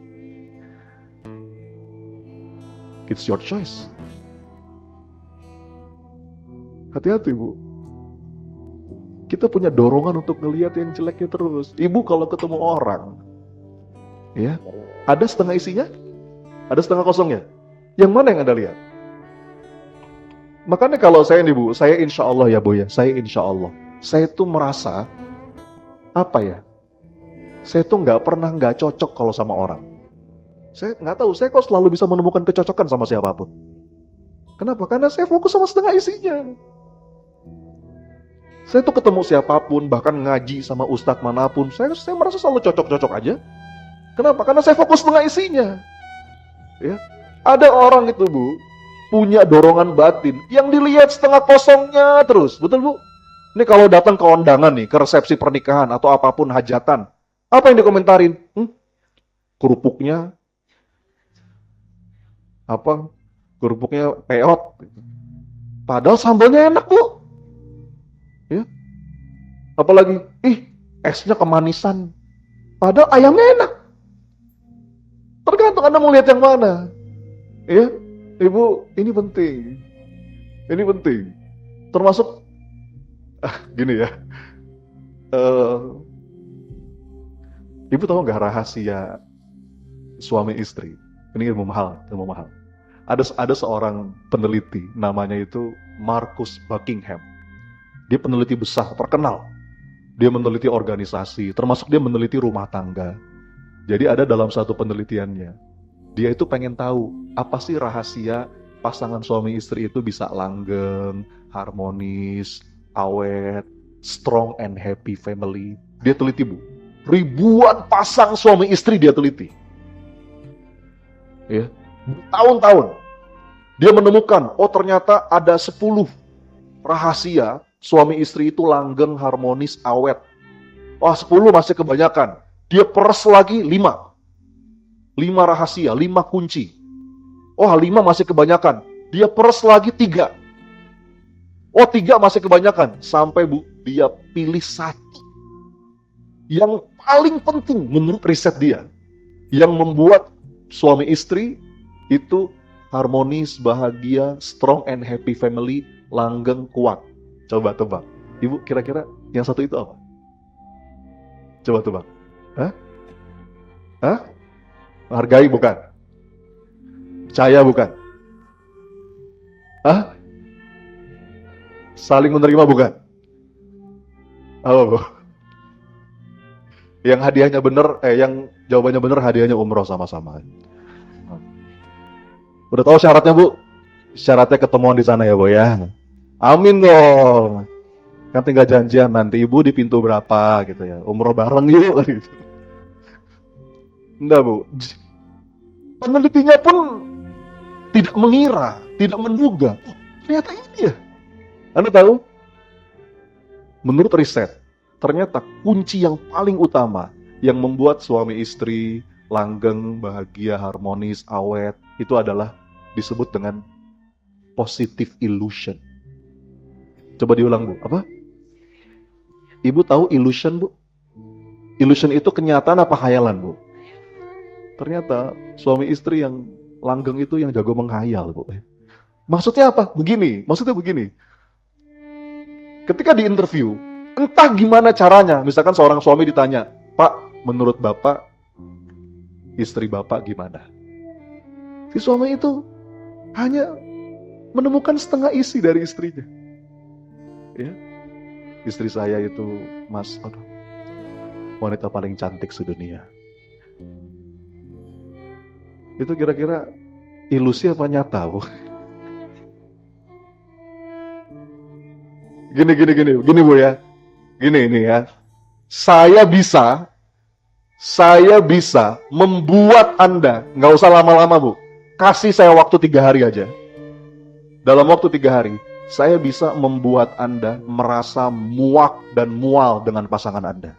It's your choice. Hati-hati Bu. Kita punya dorongan untuk ngelihat yang jeleknya terus. Ibu kalau ketemu orang, ya, ada setengah isinya, ada setengah kosongnya. Yang mana yang Anda lihat? Makanya kalau saya nih Bu, saya insya Allah ya Bu ya, saya insya Allah. Saya tuh merasa, apa ya, saya tuh nggak pernah nggak cocok kalau sama orang. Saya nggak tahu, saya kok selalu bisa menemukan kecocokan sama siapapun. Kenapa? Karena saya fokus sama setengah isinya. Saya tuh ketemu siapapun, bahkan ngaji sama ustadz manapun, saya merasa selalu cocok-cocok aja. Kenapa? Karena saya fokus setengah isinya. Ya. Ada orang itu Bu, punya dorongan batin yang dilihat setengah kosongnya terus. Betul Bu? Ini kalau datang ke undangan nih, ke resepsi pernikahan atau apapun hajatan, apa yang dikomentarin? Kerupuknya apa? Kerupuknya peot. Padahal sambalnya enak Bu. Ya. Apalagi, esnya kemanisan. Padahal ayamnya enak. Tergantung Anda mau lihat yang mana. Ya, Ibu, ini penting. Ini penting. Termasuk, gini ya. Ibu tahu nggak rahasia suami istri? Ini ilmu mahal, ilmu mahal. Ada seorang peneliti, namanya itu Marcus Buckingham. Dia peneliti besar, terkenal. Dia meneliti organisasi, termasuk dia meneliti rumah tangga. Jadi ada dalam satu penelitiannya, dia itu pengen tahu apa sih rahasia pasangan suami istri itu bisa langgeng, harmonis, awet, strong and happy family. Dia teliti Bu, ribuan pasang suami istri dia teliti. Ya, tahun-tahun. Dia menemukan, ternyata ada 10 rahasia suami istri itu langgeng, harmonis, awet. 10 masih kebanyakan. Dia peres lagi 5. 5 rahasia, 5 kunci. 5 masih kebanyakan. Dia peres lagi 3. 3 masih kebanyakan. Sampai Bu, dia pilih 1. Yang paling penting menurut riset dia. Yang membuat suami istri itu harmonis, bahagia, strong and happy family, langgeng, kuat. Coba tebak. Ibu kira-kira yang satu itu apa? Coba tebak. Hah? Hargai bukan? Percaya bukan? Saling menerima bukan? Apa Bu? Yang hadiahnya bener, yang jawabannya bener, hadiahnya umroh sama-sama. Udah tahu syaratnya Bu? Syaratnya ketemuan di sana ya Bu ya. Amin dong. Kan tinggal janjian nanti Ibu di pintu berapa gitu ya. Umroh bareng yuk gitu. Enggak Bu. Penelitinya pun tidak mengira, tidak menduga. Ternyata ini ya. Anda tahu? Menurut riset, ternyata kunci yang paling utama yang membuat suami istri langgeng, bahagia, harmonis, awet, itu adalah disebut dengan positive illusion. Coba diulang Bu, apa? Ibu tahu illusion Bu? Illusion itu kenyataan apa khayalan Bu? Ternyata suami istri yang langgeng itu yang jago menghayal Bu. Maksudnya apa? Maksudnya begini. Ketika di interview, entah gimana caranya, misalkan seorang suami ditanya, Pak, menurut Bapak, istri Bapak gimana? Si suami itu hanya menemukan setengah isi dari istrinya. Ya, istri saya itu, Mas, wanita paling cantik sedunia. Itu kira-kira ilusi apa nyata, Bu? Gini Bu ya. Gini ini ya. Saya bisa membuat Anda, nggak usah lama-lama Bu. Kasih saya waktu 3 hari aja. Dalam waktu 3 hari, saya bisa membuat Anda merasa muak dan mual dengan pasangan Anda.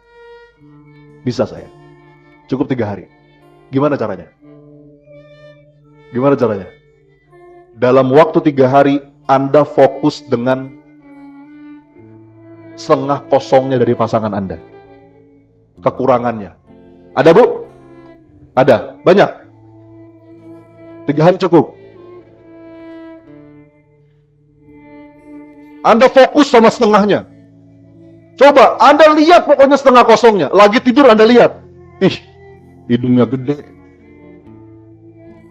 Bisa saya. Cukup 3 hari. Gimana caranya? Dalam waktu 3 hari, Anda fokus dengan setengah kosongnya dari pasangan Anda. Kekurangannya. Ada Bu? Ada. Banyak. 3 hari cukup. Anda fokus sama setengahnya. Coba, Anda lihat pokoknya setengah kosongnya. Lagi tidur Anda lihat. Hidungnya gede.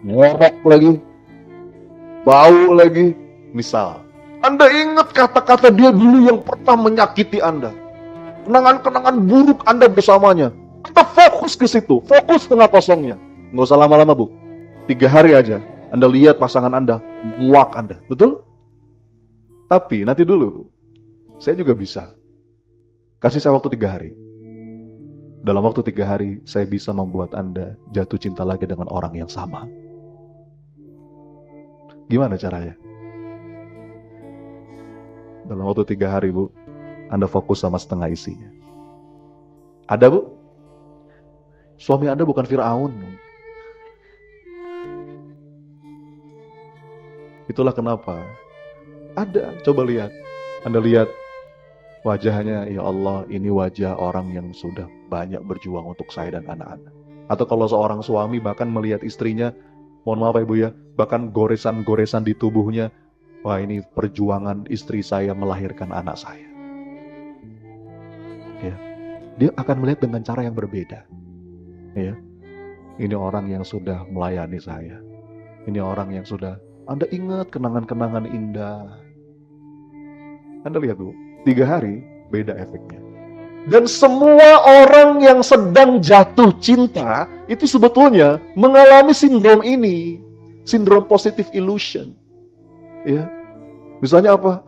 Ngorok lagi. Bau lagi. Misal. Anda ingat kata-kata dia dulu yang pernah menyakiti Anda. Kenangan-kenangan buruk Anda bersamanya. Anda fokus ke situ, fokus tengah kosongnya. Nggak usah lama-lama, Bu. 3 hari aja, Anda lihat pasangan Anda, muak Anda. Betul? Tapi nanti dulu, Bu. Saya juga bisa. Kasih saya waktu 3 hari. Dalam waktu 3 hari, saya bisa membuat Anda jatuh cinta lagi dengan orang yang sama. Gimana caranya? Dalam waktu 3 hari, Bu, Anda fokus sama setengah isinya. Ada, Bu? Suami Anda bukan Firaun. Itulah kenapa. Ada, coba lihat. Anda lihat wajahnya, ya Allah, ini wajah orang yang sudah banyak berjuang untuk saya dan anak-anak. Atau kalau seorang suami bahkan melihat istrinya, mohon maaf ya Bu ya, bahkan goresan-goresan di tubuhnya, wah ini perjuangan istri saya melahirkan anak saya. Ya, dia akan melihat dengan cara yang berbeda. Ya, ini orang yang sudah melayani saya. Ini orang yang sudah, Anda ingat kenangan-kenangan indah. Anda lihat Bu, 3 hari beda efeknya. Dan semua orang yang sedang jatuh cinta itu sebetulnya mengalami sindrom ini, sindrom positive illusion. Ya, misalnya apa?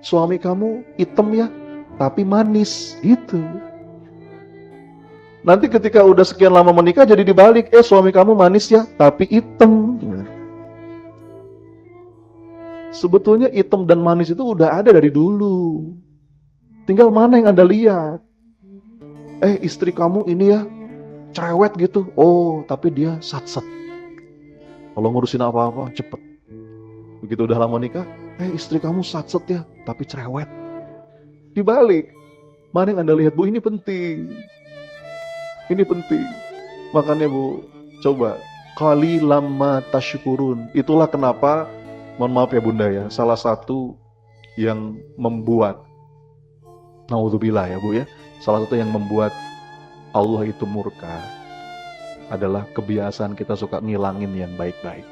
Suami kamu hitam ya, tapi manis gitu. Nanti ketika udah sekian lama menikah jadi dibalik, suami kamu manis ya, tapi hitam. Sebetulnya hitam dan manis itu udah ada dari dulu. Tinggal mana yang Anda lihat. Istri kamu ini ya, cerewet gitu. Oh, tapi dia sat-sat. Kalau ngurusin apa-apa, cepet. Begitu udah lama nikah, istri kamu sat-sat ya, tapi cerewet. Dibalik, mana yang Anda lihat, Bu, ini penting. Ini penting. Makanya Bu, coba qalilam ma tashkurun. Itulah kenapa, mohon maaf ya Bunda ya, salah satu yang membuat, naudzubillah ya Bu ya, salah satu yang membuat Allah itu murka adalah kebiasaan kita suka ngilangin yang baik-baik.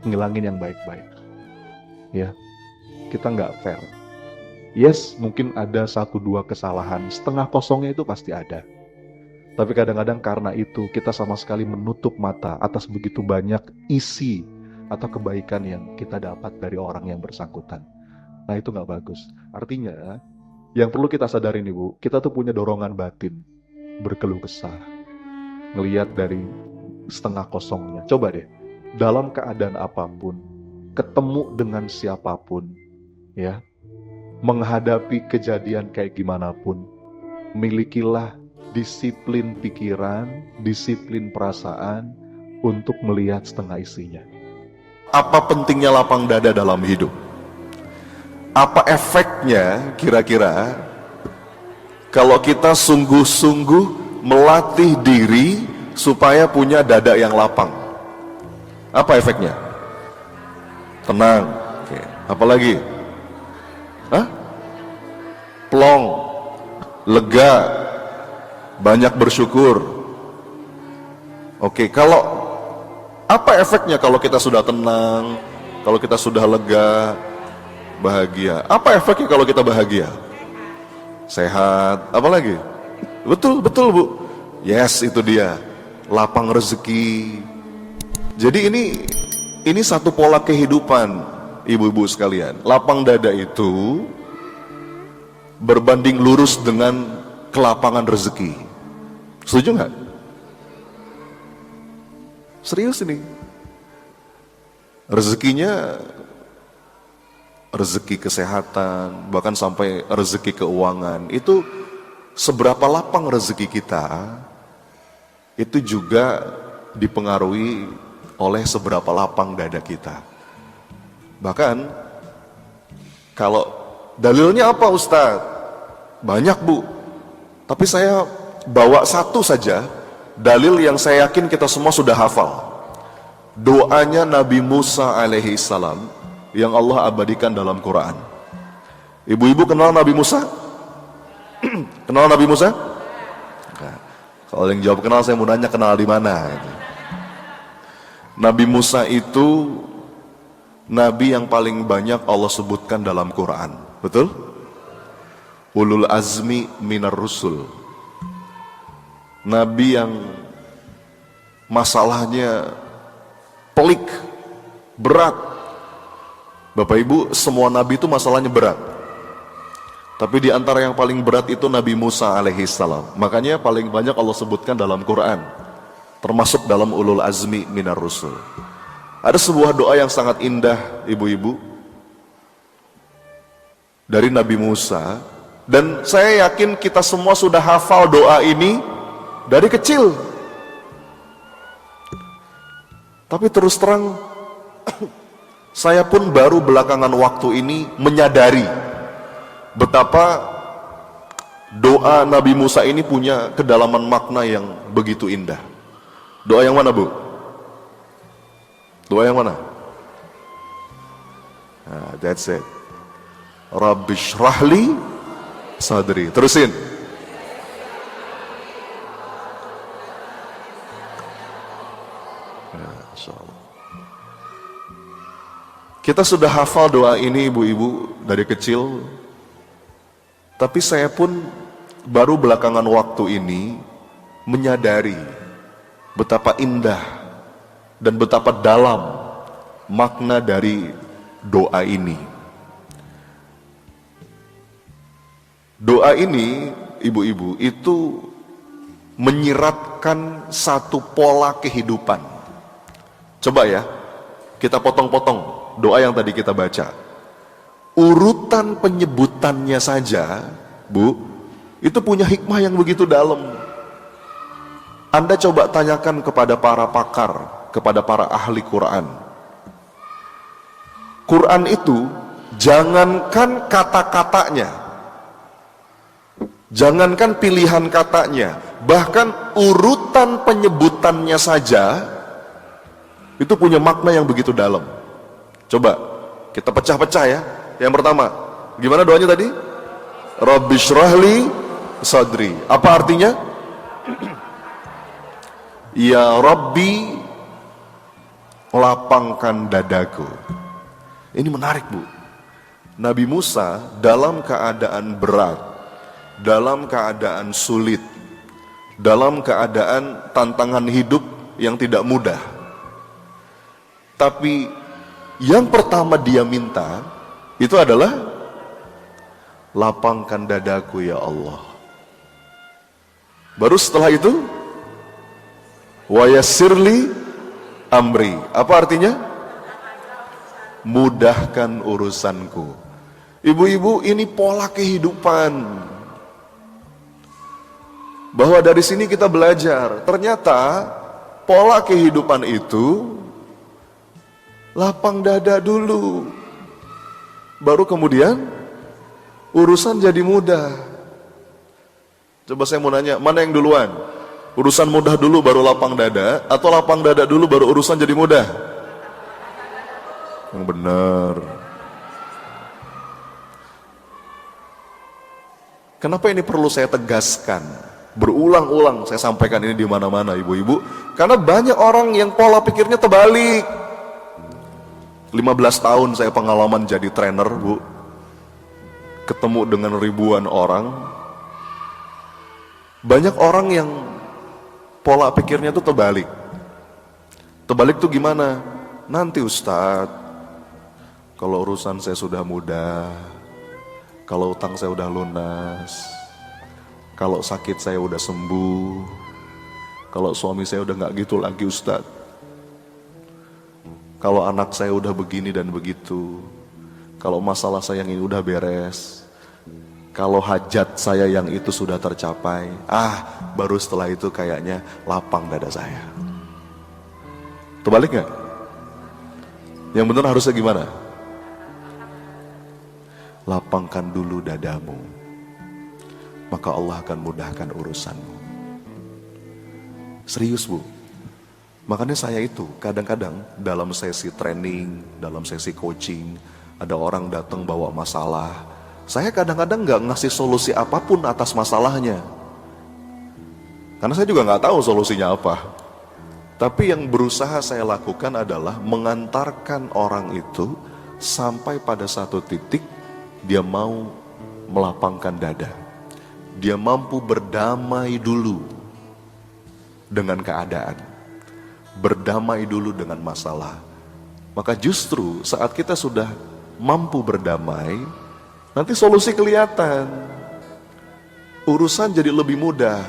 Ngilangin yang baik-baik. Ya, kita nggak fair. Yes, mungkin ada 1-2 kesalahan, setengah kosongnya itu pasti ada. Tapi kadang-kadang karena itu kita sama sekali menutup mata atas begitu banyak isi atau kebaikan yang kita dapat dari orang yang bersangkutan. Nah itu nggak bagus. Artinya, yang perlu kita sadari nih Bu, kita tuh punya dorongan batin, berkeluh kesah, ngelihat dari setengah kosongnya. Coba deh, dalam keadaan apapun, ketemu dengan siapapun, ya, menghadapi kejadian kayak gimana pun, milikilah disiplin pikiran, disiplin perasaan untuk melihat setengah isinya. Apa pentingnya lapang dada dalam hidup? Apa efeknya kira-kira kalau kita sungguh-sungguh melatih diri supaya punya dada yang lapang? Apa efeknya? Tenang. Oke. Apa lagi? Plong, lega, banyak bersyukur. Oke, kalau apa efeknya kalau kita sudah tenang, kalau kita sudah lega, bahagia? Apa efeknya kalau kita bahagia? Sehat, apa lagi? Betul Bu. Yes, itu dia. Lapang rezeki. Jadi ini satu pola kehidupan ibu-ibu sekalian. Lapang dada itu berbanding lurus dengan kelapangan rezeki. Setuju nggak? Serius ini. Rezekinya rezeki kesehatan, bahkan sampai rezeki keuangan. Itu seberapa lapang rezeki kita, itu juga dipengaruhi oleh seberapa lapang dada kita. Bahkan kalau dalilnya apa Ustadz? Banyak Bu. Tapi saya bawa satu saja, dalil yang saya yakin kita semua sudah hafal. Doanya Nabi Musa alaihi salam yang Allah abadikan dalam Quran. Ibu-ibu kenal Nabi Musa? Kenal Nabi Musa? Nah, kalau yang jawab kenal, saya mau nanya kenal di mana? Nabi Musa itu Nabi yang paling banyak Allah sebutkan dalam Quran. Betul? Ulul azmi minar rusul. Nabi yang masalahnya pelik, berat. Bapak Ibu, semua nabi itu masalahnya berat. Tapi di antara yang paling berat itu Nabi Musa alaihissalam. Makanya paling banyak Allah sebutkan dalam Quran, termasuk dalam ulul azmi minar rusul. Ada sebuah doa yang sangat indah, ibu-ibu, dari Nabi Musa. Dan saya yakin kita semua sudah hafal doa ini dari kecil. Tapi terus terang, saya pun baru belakangan waktu ini menyadari betapa doa Nabi Musa ini punya kedalaman makna yang begitu indah. Doa yang mana, Bu? Doa yang mana? Nah, that's it. Rabbi shrahli sadri. Terusin. Kita sudah hafal doa ini, ibu-ibu, dari kecil. Tapi saya pun baru belakangan waktu ini menyadari betapa indah dan betapa dalam makna dari doa ini. Doa ini, ibu-ibu, itu menyiratkan satu pola kehidupan. Coba ya, kita potong-potong doa yang tadi kita baca. Urutan penyebutannya saja, Bu, itu punya hikmah yang begitu dalam. Anda coba tanyakan kepada para pakar, kepada para ahli Quran. Quran itu, jangankan kata-katanya, jangankan pilihan katanya, bahkan urutan penyebutannya saja itu punya makna yang begitu dalam. Coba kita pecah-pecah ya. Yang pertama, gimana doanya tadi? Rabbi shrahli sadri. Apa artinya? Ya Rabbi, lapangkan dadaku. Ini menarik, Bu. Nabi Musa dalam keadaan berat, dalam keadaan sulit, dalam keadaan tantangan hidup yang tidak mudah. Tapi yang pertama dia minta itu adalah lapangkan dadaku ya Allah. Baru setelah itu wa yassirli amri. Apa artinya? Mudahkan urusanku. Ibu-ibu, ini pola kehidupan. Bahwa dari sini kita belajar, ternyata pola kehidupan itu lapang dada dulu, baru kemudian urusan jadi mudah. Coba saya mau nanya, mana yang duluan? Urusan mudah dulu baru lapang dada, atau lapang dada dulu baru urusan jadi mudah? Yang benar. Kenapa ini perlu saya tegaskan? Berulang-ulang saya sampaikan ini di mana-mana, ibu-ibu, karena banyak orang yang pola pikirnya terbalik. 15 tahun saya pengalaman jadi trainer, Bu. Ketemu dengan ribuan orang. Banyak orang yang pola pikirnya tuh terbalik. Terbalik tuh gimana? Nanti Ustadz, kalau urusan saya sudah mudah, kalau utang saya udah lunas, kalau sakit saya udah sembuh, kalau suami saya udah gak gitu lagi Ustadz, kalau anak saya udah begini dan begitu, kalau masalah saya yang ini udah beres, kalau hajat saya yang itu sudah tercapai, baru setelah itu kayaknya lapang dada saya. Terbalik gak? Yang benar harusnya gimana? Lapangkan dulu dadamu, maka Allah akan mudahkan urusanmu. Serius, Bu. Makanya saya itu kadang-kadang dalam sesi training, dalam sesi coaching, ada orang datang bawa masalah. Saya kadang-kadang gak ngasih solusi apapun atas masalahnya. Karena saya juga gak tahu solusinya apa. Tapi yang berusaha saya lakukan adalah mengantarkan orang itu sampai pada satu titik dia mau melapangkan dada. Dia mampu berdamai dulu dengan keadaan. Berdamai dulu dengan masalah. Maka justru saat kita sudah mampu berdamai, nanti solusi kelihatan. Urusan jadi lebih mudah.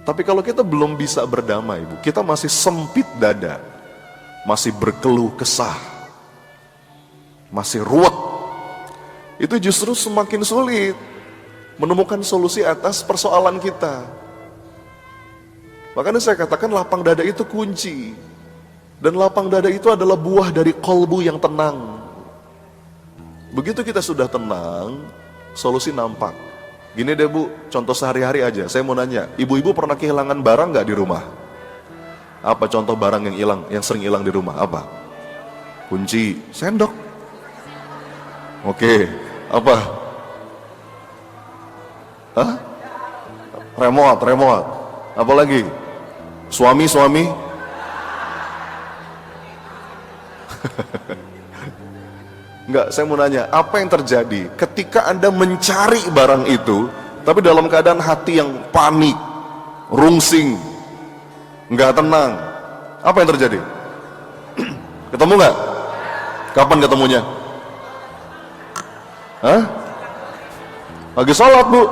Tapi kalau kita belum bisa berdamai, Bu, kita masih sempit dada, masih berkeluh kesah, masih ruwet, itu justru semakin sulit menemukan solusi atas persoalan kita. Makanya saya katakan lapang dada itu kunci. Dan lapang dada itu adalah buah dari kolbu yang tenang. Begitu kita sudah tenang, solusi nampak. Gini deh Bu, contoh sehari-hari aja. Saya mau nanya, ibu-ibu pernah kehilangan barang gak di rumah? Apa contoh barang yang hilang, yang sering hilang di rumah? Apa? Kunci, sendok. Oke, apa? Hah? Remote. Apa lagi? Suami. Enggak, saya mau nanya, apa yang terjadi ketika Anda mencari barang itu, tapi dalam keadaan hati yang panik, rungsing, enggak tenang? Apa yang terjadi? Ketemu enggak? Kapan ketemunya? Hah? Lagi sholat, Bu.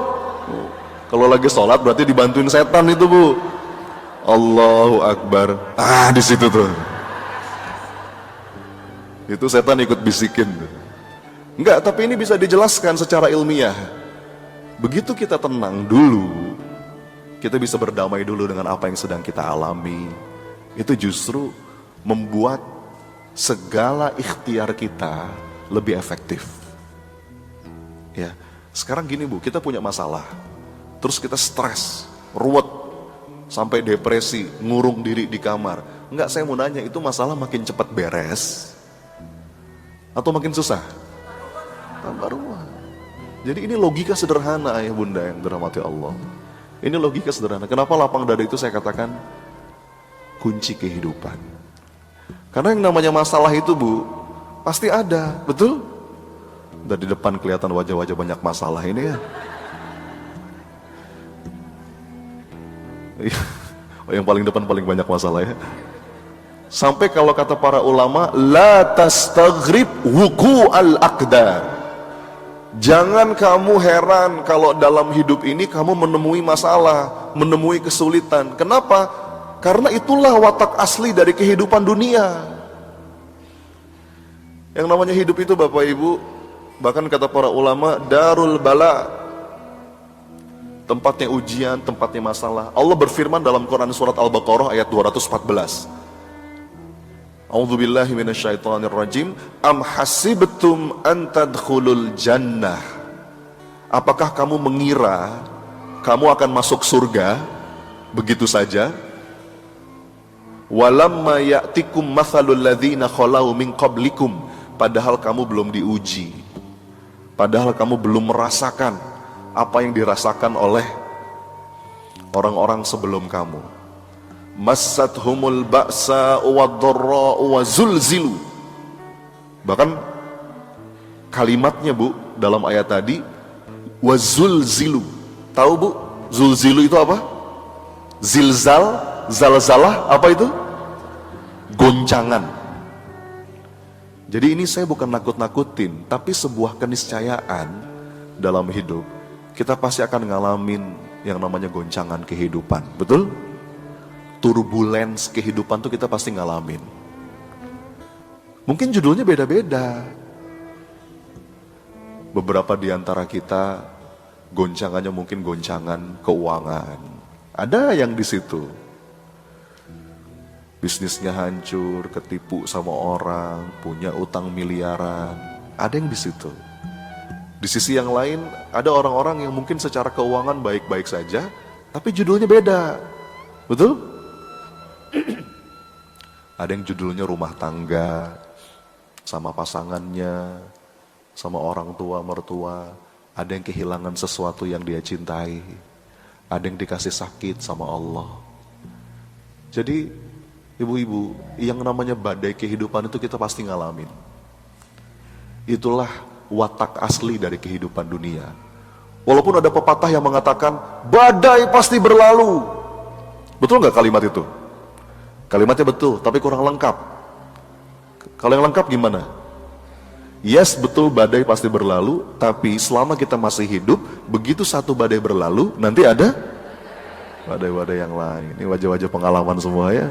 Kalau lagi sholat berarti dibantuin setan itu, Bu. Allahu Akbar. Di situ tuh. Itu setan ikut bisikin. Enggak, tapi ini bisa dijelaskan secara ilmiah. Begitu kita tenang dulu, kita bisa berdamai dulu dengan apa yang sedang kita alami. Itu justru membuat segala ikhtiar kita lebih efektif. Ya, sekarang gini Bu, kita punya masalah, terus kita stres, ruwet, sampai depresi, ngurung diri di kamar. Enggak, saya mau nanya, itu masalah makin cepat beres atau makin susah? Tambah ruwet. Jadi ini logika sederhana ayah bunda yang dirahmati Allah. Ini logika sederhana. Kenapa lapang dada itu saya katakan kunci kehidupan? Karena yang namanya masalah itu Bu, pasti ada, betul? Dari depan kelihatan wajah-wajah banyak masalah ini ya. Oh, yang paling depan paling banyak masalah ya. Sampai kalau kata para ulama, la tastaghrib wuku al-aqdar. Jangan kamu heran kalau dalam hidup ini kamu menemui masalah, menemui kesulitan. Kenapa? Karena itulah watak asli dari kehidupan dunia. Yang namanya hidup itu Bapak Ibu, bahkan kata para ulama, darul bala, tempatnya ujian, tempatnya masalah. Allah berfirman dalam Quran surat Al-Baqarah ayat 214. A'udzubillahi minasyaitonirrajim. Am hasibtum an tadkhulul jannah. Apakah kamu mengira kamu akan masuk surga begitu saja? Walamma ya'tikum mathalul ladzina khalau min qablikum. Padahal kamu belum diuji. Padahal kamu belum merasakan apa yang dirasakan oleh orang-orang sebelum kamu. Massathumul ba'sa wad-dharra wa zulzilu. Bahkan kalimatnya Bu dalam ayat tadi wa zulzilu. Tahu Bu, zulzilu itu apa? Zilzal, zalzalah, apa itu? Goncangan. Jadi ini saya bukan nakut-nakutin, tapi sebuah keniscayaan dalam hidup. Kita pasti akan ngalamin yang namanya goncangan kehidupan, betul? Turbulence kehidupan tuh kita pasti ngalamin. Mungkin judulnya beda-beda. Beberapa di antara kita goncangannya mungkin goncangan keuangan. Ada yang di situ. Bisnisnya hancur, ketipu sama orang, punya utang miliaran. Ada yang di situ. Di sisi yang lain ada orang-orang yang mungkin secara keuangan baik-baik saja, tapi judulnya beda. Betul? Ada yang judulnya rumah tangga, sama pasangannya, sama orang tua mertua. Ada yang kehilangan sesuatu yang dia cintai. Ada yang dikasih sakit sama Allah. Jadi ibu-ibu, yang namanya badai kehidupan itu kita pasti ngalamin. Itulah watak asli dari kehidupan dunia. Walaupun ada pepatah yang mengatakan badai pasti berlalu. Betul nggak kalimat itu? Kalimatnya betul, tapi kurang lengkap. Kalau yang lengkap gimana? Yes, betul, badai pasti berlalu, tapi selama kita masih hidup, begitu satu badai berlalu, nanti ada badai-badai yang lain. Ini wajah-wajah pengalaman semua ya.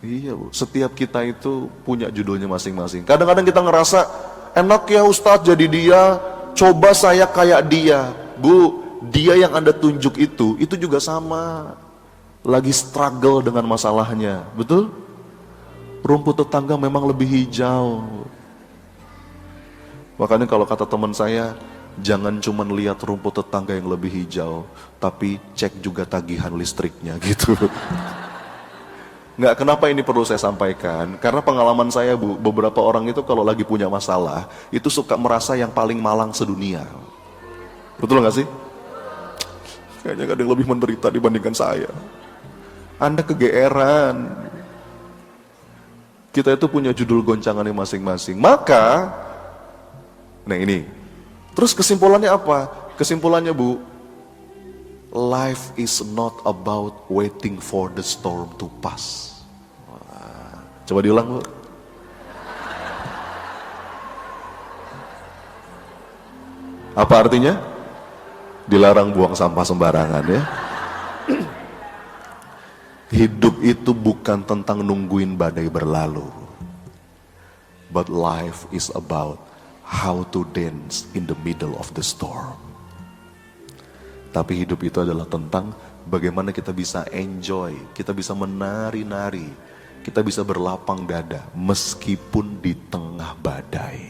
Iya Bu, setiap kita itu punya judulnya masing-masing. Kadang-kadang kita ngerasa, enak ya Ustadz jadi dia, coba saya kayak dia. Bu, dia yang Anda tunjuk itu juga sama. Lagi struggle dengan masalahnya, betul? Rumput tetangga memang lebih hijau. Makanya kalau kata teman saya, jangan cuma lihat rumput tetangga yang lebih hijau, tapi cek juga tagihan listriknya gitu. Nggak, kenapa ini perlu saya sampaikan? Karena pengalaman saya Bu, beberapa orang itu kalau lagi punya masalah, itu suka merasa yang paling malang sedunia. Betul nggak sih? Kayaknya ada yang lebih menderita dibandingkan saya. Anda kegeeran. Kita itu punya judul goncangannya masing-masing. Maka, nah ini, terus kesimpulannya apa? Kesimpulannya Bu, life is not about waiting for the storm to pass. Wah, coba diulang Bu. Apa artinya? Dilarang buang sampah sembarangan ya. Hidup itu bukan tentang nungguin badai berlalu. But life is about how to dance in the middle of the storm. Tapi hidup itu adalah tentang bagaimana kita bisa enjoy, kita bisa menari-nari, kita bisa berlapang dada meskipun di tengah badai.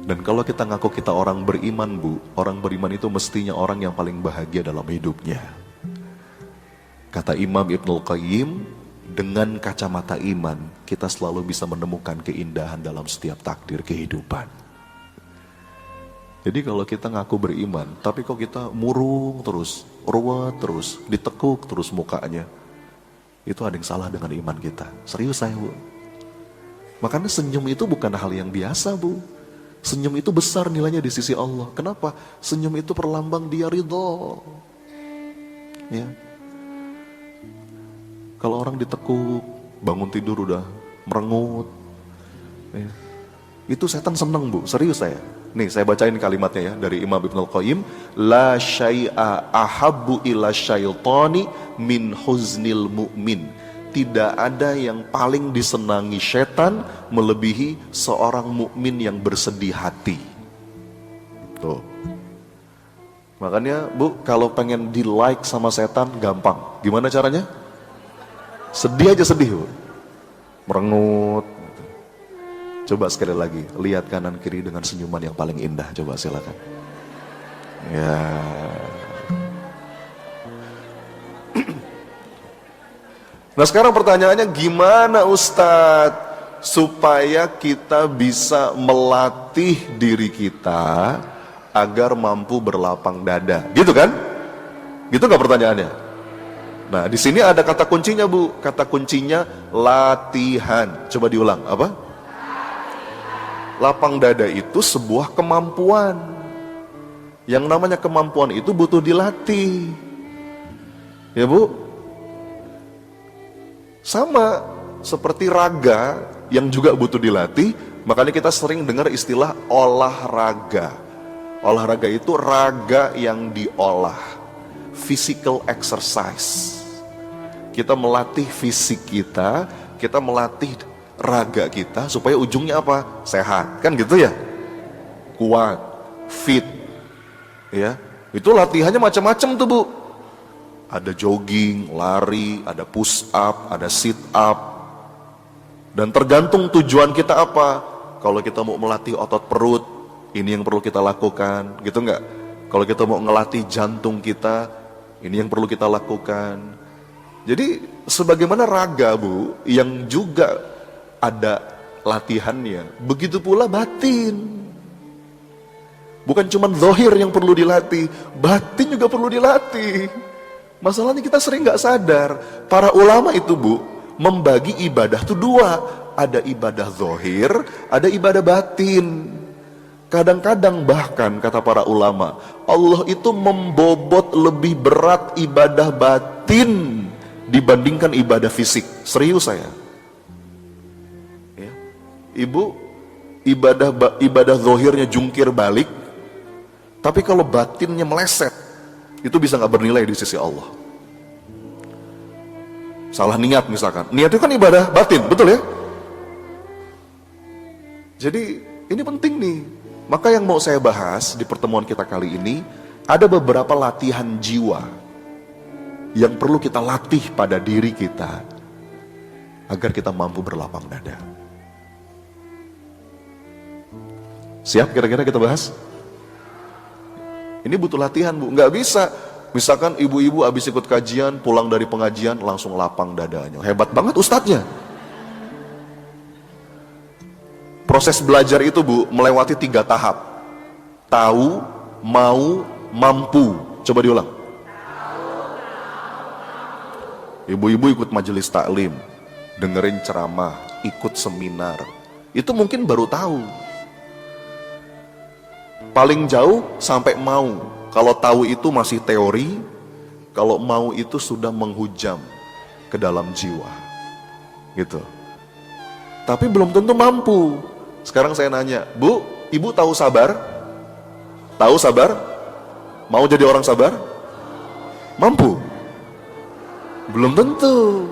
Dan kalau kita ngaku kita orang beriman Bu, orang beriman itu mestinya orang yang paling bahagia dalam hidupnya. Kata Imam Ibnul Qayyim, dengan kacamata iman, kita selalu bisa menemukan keindahan dalam setiap takdir kehidupan. Jadi kalau kita ngaku beriman, tapi kok kita murung terus, ruwet terus, ditekuk terus mukanya, itu ada yang salah dengan iman kita. Serius saya Bu. Makanya senyum itu bukan hal yang biasa Bu. Senyum itu besar nilainya di sisi Allah. Kenapa? Senyum itu perlambang dia ridho. Ya. Kalau orang ditekuk, bangun tidur udah merengut, ya. Itu setan seneng Bu, serius saya. Nih saya bacain kalimatnya ya dari Imam Ibnul Qayyim. La syai'a ahabbu ila syaitani min huznil mu'min. Tidak ada yang paling disenangi setan melebihi seorang mukmin yang bersedih hati. Tuh. Makanya Bu, kalau pengen di like sama setan gampang. Gimana caranya? Sedih aja sedih Bu. Merengut. Coba sekali lagi, lihat kanan kiri dengan senyuman yang paling indah. Coba silakan. Ya. Nah sekarang pertanyaannya gimana Ustadz supaya kita bisa melatih diri kita agar mampu berlapang dada, gitu kan? Gitu nggak pertanyaannya? Nah di sini ada kata kuncinya Bu, kata kuncinya latihan. Coba diulang, apa? Lapang dada itu sebuah kemampuan. Yang namanya kemampuan itu butuh dilatih. Ya Bu? Sama seperti raga yang juga butuh dilatih, makanya kita sering dengar istilah olahraga. Olahraga itu raga yang diolah, physical exercise. Kita melatih fisik kita melatih raga kita supaya ujungnya apa? Sehat, kan gitu ya? Kuat, fit, ya. Itu latihannya macam-macam tuh Bu. Ada jogging, lari, ada push up, ada sit up. Dan tergantung tujuan kita apa. Kalau kita mau melatih otot perut, ini yang perlu kita lakukan, gitu enggak? Kalau kita mau ngelatih jantung kita, ini yang perlu kita lakukan. Jadi sebagaimana raga Bu, yang juga ada latihannya, begitu pula batin. Bukan cuma zahir yang perlu dilatih, batin juga perlu dilatih. Masalahnya kita sering nggak sadar. Para ulama itu Bu, membagi ibadah itu dua. Ada ibadah zahir, ada ibadah batin. Kadang-kadang bahkan kata para ulama, Allah itu membobot lebih berat ibadah batin dibandingkan ibadah fisik. Serius saya. Ya. Ibu, ibadah zahirnya jungkir balik, tapi kalau batinnya meleset, itu bisa nggak bernilai di sisi Allah. Salah niat misalkan, niat itu kan ibadah batin, betul ya? Jadi ini penting nih. Maka yang mau saya bahas di pertemuan kita kali ini, ada beberapa latihan jiwa yang perlu kita latih pada diri kita agar kita mampu berlapang dada. Siap kira-kira kita bahas? Ini butuh latihan Bu, nggak bisa. Misalkan ibu-ibu habis ikut kajian, pulang dari pengajian langsung lapang dadanya. Hebat banget ustadznya. Proses belajar itu Bu, melewati 3 tahap. Tahu, mau, mampu. Coba diulang. Ibu-ibu ikut majelis taklim, dengerin ceramah, ikut seminar. Itu mungkin baru tahu. Paling jauh sampai mau. Kalau tahu itu masih teori, kalau mau itu sudah menghujam ke dalam jiwa. Gitu. Tapi belum tentu mampu. Sekarang saya nanya, Bu, ibu tahu sabar? Tahu sabar? Mau jadi orang sabar? Mampu? Belum tentu.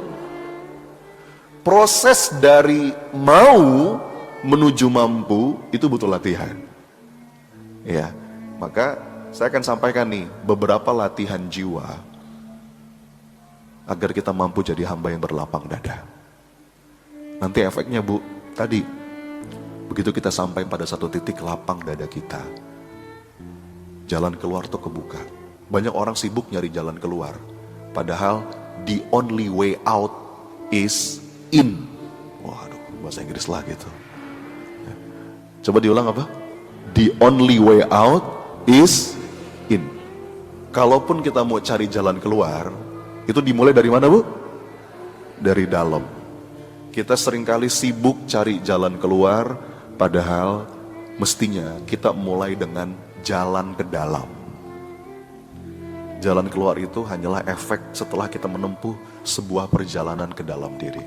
Proses dari mau menuju mampu itu butuh latihan. Ya, maka saya akan sampaikan nih beberapa latihan jiwa agar kita mampu jadi hamba yang berlapang dada. Nanti efeknya Bu, tadi begitu kita sampai pada satu titik lapang dada kita, jalan keluar tuh kebuka. Banyak orang sibuk nyari jalan keluar, padahal the only way out is in. Waduh, bahasa Inggris lah gitu. Coba diulang apa? The only way out is in. Kalaupun kita mau cari jalan keluar, itu dimulai dari mana Bu? Dari dalam. Kita seringkali sibuk cari jalan keluar, padahal mestinya kita mulai dengan jalan ke dalam. Jalan keluar itu hanyalah efek setelah kita menempuh sebuah perjalanan ke dalam diri.